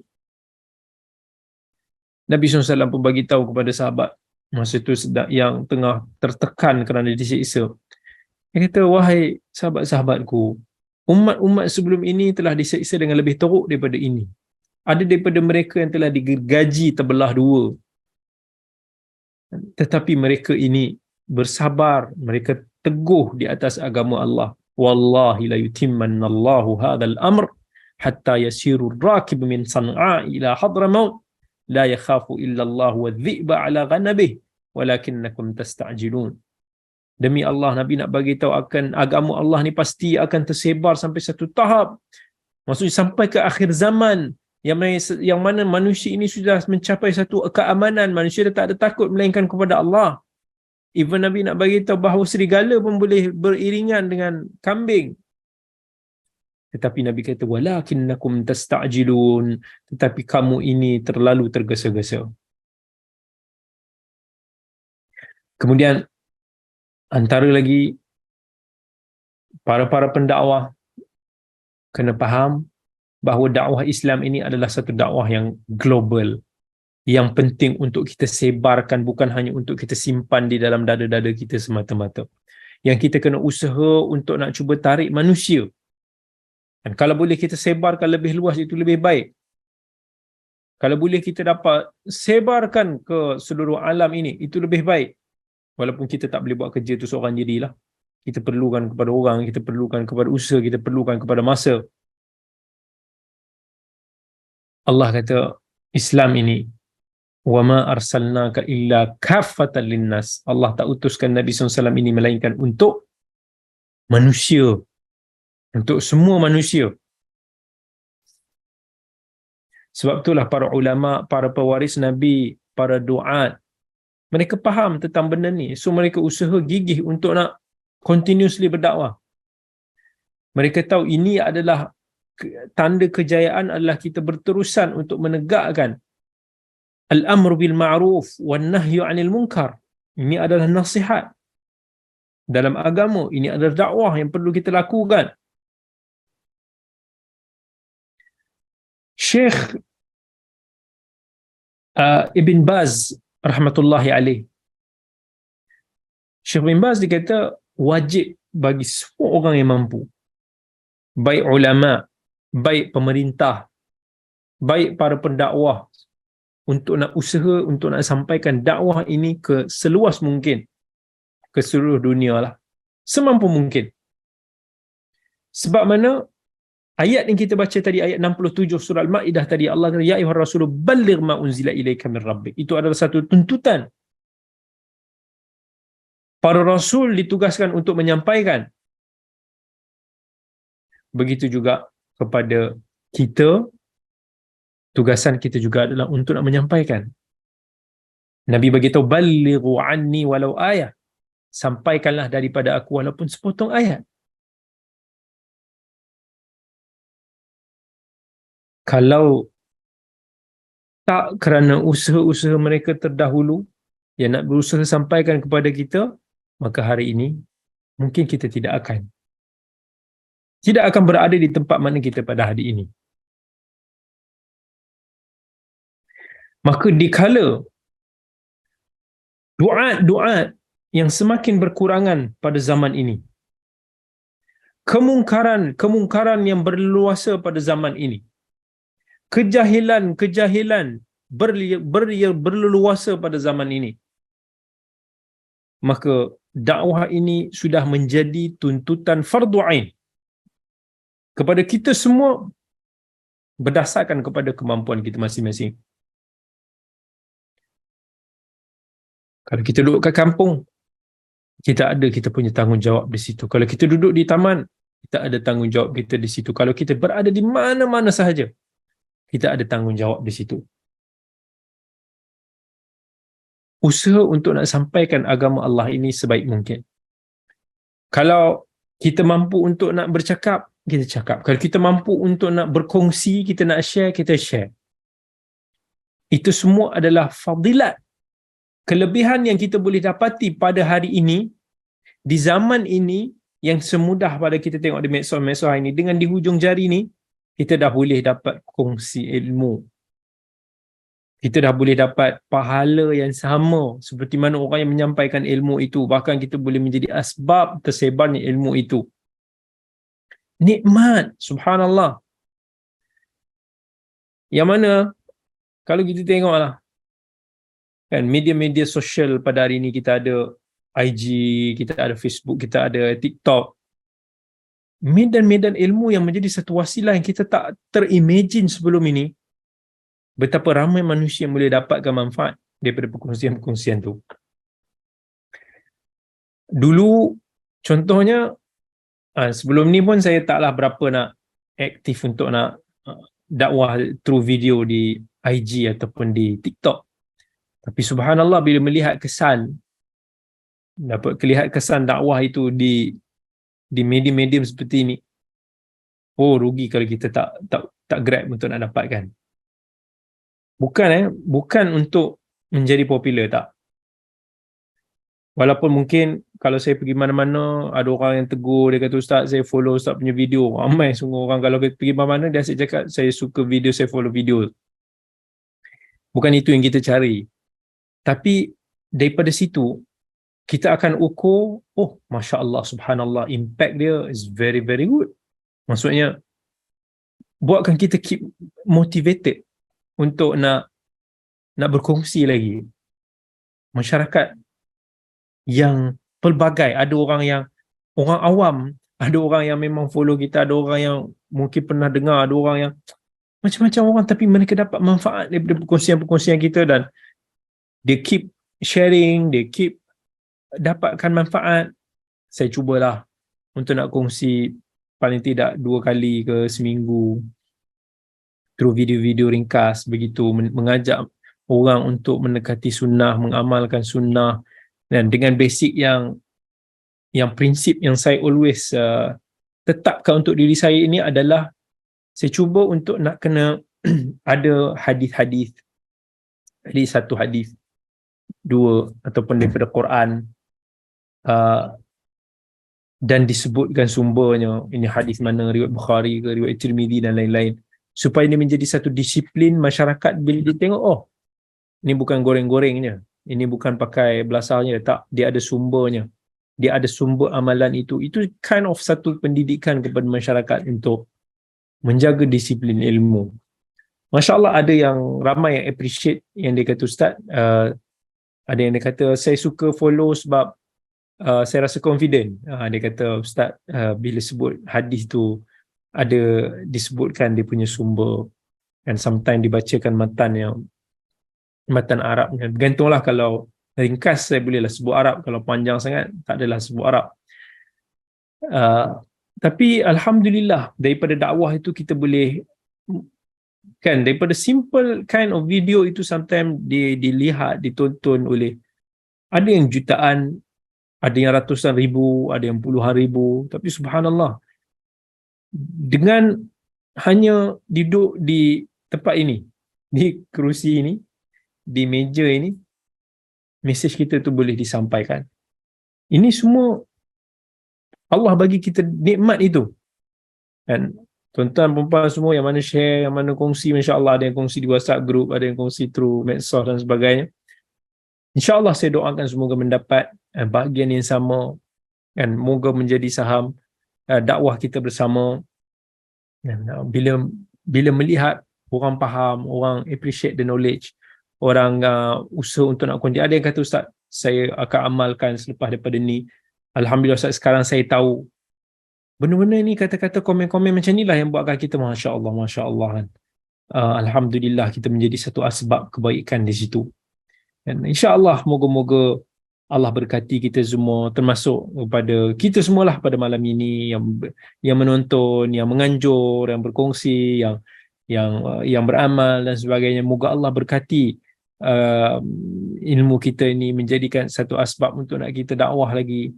A: Nabi SAW pun bagi tahu kepada sahabat masa itu yang tengah tertekan kerana disiksa. Dia kata, wahai sahabat-sahabatku, umat-umat sebelum ini telah disiksa dengan lebih teruk daripada ini. Ada daripada mereka yang telah digaji terbelah dua. Tetapi mereka ini bersabar, mereka teguh di atas agama Allah. Wallahi la yutimmannallahu hadzal amr hatta yasiru ar-rakib min San'a ila Hadramaut la yakhafu illa Allah wa dhi'ba ala ghanabih walakinnakum tasta'jilun. Demi Allah, Nabi nak bagi tahu akan agama Allah ni pasti akan tersebar sampai satu tahap. Maksudnya sampai ke akhir zaman yang mana manusia ini sudah mencapai satu keamanan, manusia dah tak ada takut melainkan kepada Allah. Even Nabi nak bagi tahu bahawa serigala pun boleh beriringan dengan kambing. Tetapi Nabi kata, walakinnakum tasta'jilun, tetapi kamu ini terlalu tergesa-gesa. Kemudian antara lagi, para pendakwah kena faham bahawa dakwah Islam ini adalah satu dakwah yang global, yang penting untuk kita sebarkan, bukan hanya untuk kita simpan di dalam dada-dada kita semata-mata. Yang kita kena usaha untuk nak cuba tarik manusia, dan kalau boleh kita sebarkan lebih luas, itu lebih baik. Kalau boleh kita dapat sebarkan ke seluruh alam ini, itu lebih baik. Walaupun kita tak boleh buat kerja tu seorang dirilah. Kita perlukan kepada orang, kita perlukan kepada usaha, kita perlukan kepada masa. Allah kata, Islam ini, wama arsalnaka illa kaffatan linnas. Allah tak utuskan Nabi SAW ini melainkan untuk manusia, untuk semua manusia. Sebab itulah para ulama, para pewaris Nabi, para duat, mereka faham tentang benda ni. So mereka usaha gigih untuk nak continuously berdakwah. Mereka tahu ini adalah tanda kejayaan adalah kita berterusan untuk menegakkan al-amru bil ma'ruf wan nahyu 'anil munkar. Ini adalah nasihat dalam agama, ini adalah dakwah yang perlu kita lakukan. Syekh Ibn Baz rahmatullahi alaih, Syekh Ibn Baz dia kata wajib bagi semua orang yang mampu, baik ulama, baik pemerintah, baik para pendakwah, untuk nak usaha untuk nak sampaikan dakwah ini ke seluas mungkin, ke seluruh dunia lah, semampu mungkin. Sebab mana ayat yang kita baca tadi, ayat 67 surah Al-Ma'idah tadi, Allah kata ya ayyuhar rasul balligh ma unzila ilaika min rabbik. Itu adalah satu tuntutan. Para rasul ditugaskan untuk menyampaikan. Begitu juga kepada kita, tugasan kita juga adalah untuk nak menyampaikan. Nabi beritahu ballighu anni walau ayah, sampaikanlah daripada aku walaupun sepotong ayat. Kalau tak kerana usaha-usaha mereka terdahulu yang nak berusaha sampaikan kepada kita, maka hari ini mungkin kita tidak akan berada di tempat mana kita pada hari ini. Maka dikala duat-duat yang semakin berkurangan pada zaman ini, kemungkaran yang berleluasa pada zaman ini, kejahilan berleluasa pada zaman ini, maka dakwah ini sudah menjadi tuntutan fardu ain kepada kita semua berdasarkan kepada kemampuan kita masing-masing. Kalau kita duduk kat kampung, kita punya tanggungjawab di situ. Kalau kita duduk di taman, kita ada tanggungjawab kita di situ. Kalau kita berada di mana-mana sahaja, kita ada tanggungjawab di situ. Usaha untuk nak sampaikan agama Allah ini sebaik mungkin. Kalau kita mampu untuk nak bercakap, kita cakap. Kalau kita mampu untuk nak berkongsi, kita nak share, kita share. Itu semua adalah fadilat, kelebihan yang kita boleh dapati pada hari ini, di zaman ini yang semudah pada kita tengok di medsos ini, dengan di hujung jari ni, kita dah boleh dapat kongsi ilmu. Kita dah boleh dapat pahala yang sama seperti mana orang yang menyampaikan ilmu itu. Bahkan kita boleh menjadi asbab tersebarnya ilmu itu. Nikmat, subhanallah. Yang mana, kalau kita tengoklah, kan, media-media sosial pada hari ini, kita ada IG, kita ada Facebook, kita ada TikTok. Medan-medan ilmu yang menjadi satu wasilah yang kita tak terimagine sebelum ini. Betapa ramai manusia yang boleh dapatkan manfaat daripada perkongsian-perkongsian tu. Dulu, contohnya, sebelum ni pun saya taklah berapa nak aktif untuk nak dakwah through video di IG ataupun di TikTok. Tapi subhanallah, bila melihat lihat kesan dakwah itu di medium-medium seperti ini, rugi kalau kita tak grab untuk nak dapatkan. Bukan untuk menjadi popular, tak. Walaupun mungkin kalau saya pergi mana-mana, ada orang yang tegur, dia kata, "Ustaz, saya follow Ustaz punya video." Ramai sungguh orang kalau pergi mana-mana, dia asyik cakap, "Saya suka video, saya follow video." Bukan itu yang kita cari. Tapi daripada situ, kita akan ukur, Masya Allah, subhanallah, impact dia is very, very good. Maksudnya, buatkan kita keep motivated untuk nak berkongsi lagi. Masyarakat yang pelbagai, ada orang awam, ada orang yang memang follow kita, ada orang yang mungkin pernah dengar, ada orang yang macam-macam orang, tapi mereka dapat manfaat daripada perkongsian-perkongsian kita, dan dia keep sharing, dia keep dapatkan manfaat. Saya cubalah untuk nak kongsi paling tidak 2 kali ke seminggu through video-video ringkas, begitu mengajak orang untuk mendekati sunnah, mengamalkan sunnah, dan dengan basic yang prinsip yang saya always tetapkan untuk diri saya ini adalah, Saya cuba untuk nak kena ada hadis-hadis, satu hadis, dua, ataupun daripada Quran, dan disebutkan sumbernya, ini hadis mana, riwayat Bukhari ke riwayat Tirmizi dan lain-lain, supaya ini menjadi satu disiplin masyarakat. Bila dia tengok, oh, ini bukan goreng-gorengnya, ini bukan pakai belasahnya, tak, dia ada sumbernya, dia ada sumber amalan itu kind of satu pendidikan kepada masyarakat untuk menjaga disiplin ilmu. Masya Allah, ada yang ramai yang appreciate, yang dia kata, Ustaz, ada yang dia kata, saya suka follow sebab saya rasa confident. Dia kata, Ustaz, bila sebut hadis tu, ada disebutkan dia punya sumber, dan sometimes dibacakan matan Arabnya. Bergantunglah, kalau ringkas saya bolehlah sebut Arab, kalau panjang sangat tak adalah sebut Arab. Tapi Alhamdulillah, daripada dakwah itu kita boleh, kan, daripada simple kind of video itu sometimes dilihat, ditonton oleh, ada yang jutaan, ada yang ratusan ribu, ada yang puluhan ribu. Tapi subhanallah, dengan hanya duduk di tempat ini, di kerusi ini, di meja ini, mesej kita tu boleh disampaikan. Ini semua Allah bagi kita nikmat itu. Dan tuan-tuan perempuan semua yang mana share, yang mana kongsi, masya-Allah, ada yang kongsi di WhatsApp group, ada yang kongsi through medsos dan sebagainya. InsyaAllah saya doakan semoga mendapat bahagian yang sama, dan moga menjadi saham dakwah kita bersama. Dan bila melihat orang faham, orang appreciate the knowledge, orang usaha untuk nak konti. Ada yang kata, Ustaz, saya akan amalkan selepas daripada ni. Alhamdulillah Ustaz, sekarang saya tahu. Benda-benda ni, kata-kata, komen-komen macam ni lah yang buatkan kita Masya Allah kan. Alhamdulillah, kita menjadi satu asbab kebaikan di situ. Dan insya-Allah moga-moga Allah berkati kita semua, termasuk kepada kita semualah pada malam ini, yang menonton, yang menganjur, yang berkongsi, yang beramal dan sebagainya. Moga Allah berkati ilmu kita ini, menjadikan satu asbab untuk nak kita dakwah lagi,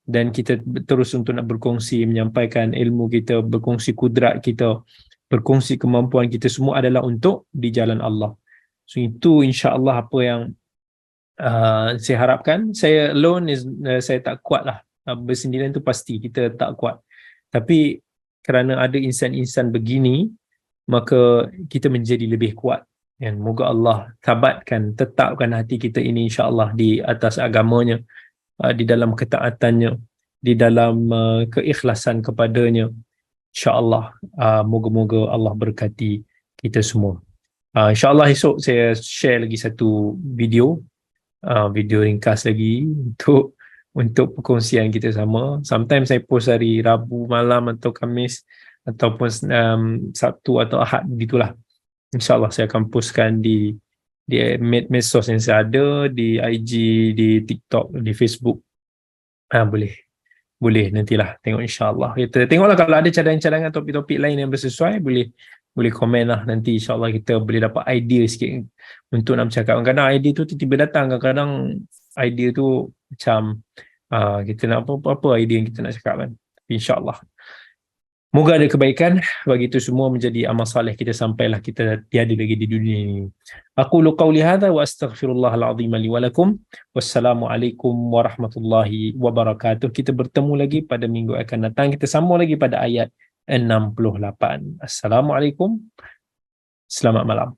A: dan kita terus untuk nak berkongsi, menyampaikan ilmu kita, berkongsi kudrat kita, berkongsi kemampuan kita, semua adalah untuk di jalan Allah. So itu insya-Allah apa yang saya harapkan. Saya alone saya tak kuat lah, bersendirian tu pasti kita tak kuat, tapi kerana ada insan-insan begini, maka kita menjadi lebih kuat. Dan moga Allah tetapkan hati kita ini insya-Allah di atas agamanya, di dalam ketaatannya, di dalam keikhlasan kepadanya. InsyaAllah moga-moga Allah berkati kita semua. InsyaAllah esok saya share lagi satu video ringkas lagi untuk perkongsian kita sama. Sometimes saya post hari Rabu malam atau Khamis, ataupun Sabtu atau Ahad, begitulah. InsyaAllah saya akan postkan di medsos yang saya ada, di IG, di TikTok, di Facebook. Boleh nantilah tengok, insyaAllah. Kita tengoklah, kalau ada cadangan-cadangan topik-topik lain yang bersesuai, boleh komen lah. Nanti insyaAllah kita boleh dapat idea sikit untuk nak bercakap. Kadang-kadang idea tu tiba-tiba datang, kadang-kadang idea tu macam kita nak apa idea yang kita nak cakap kan. Tapi insyaAllah moga ada kebaikan bagi itu semua, menjadi amal saleh kita sampailah kita tiada lagi di dunia ini. Aqulu qawli hadha wa astaghfirullahal azim li wa lakum. Wassalamualaikum warahmatullahi wabarakatuh. Kita bertemu lagi pada minggu akan datang. Kita sambung lagi pada ayat 68. Assalamualaikum. Selamat malam.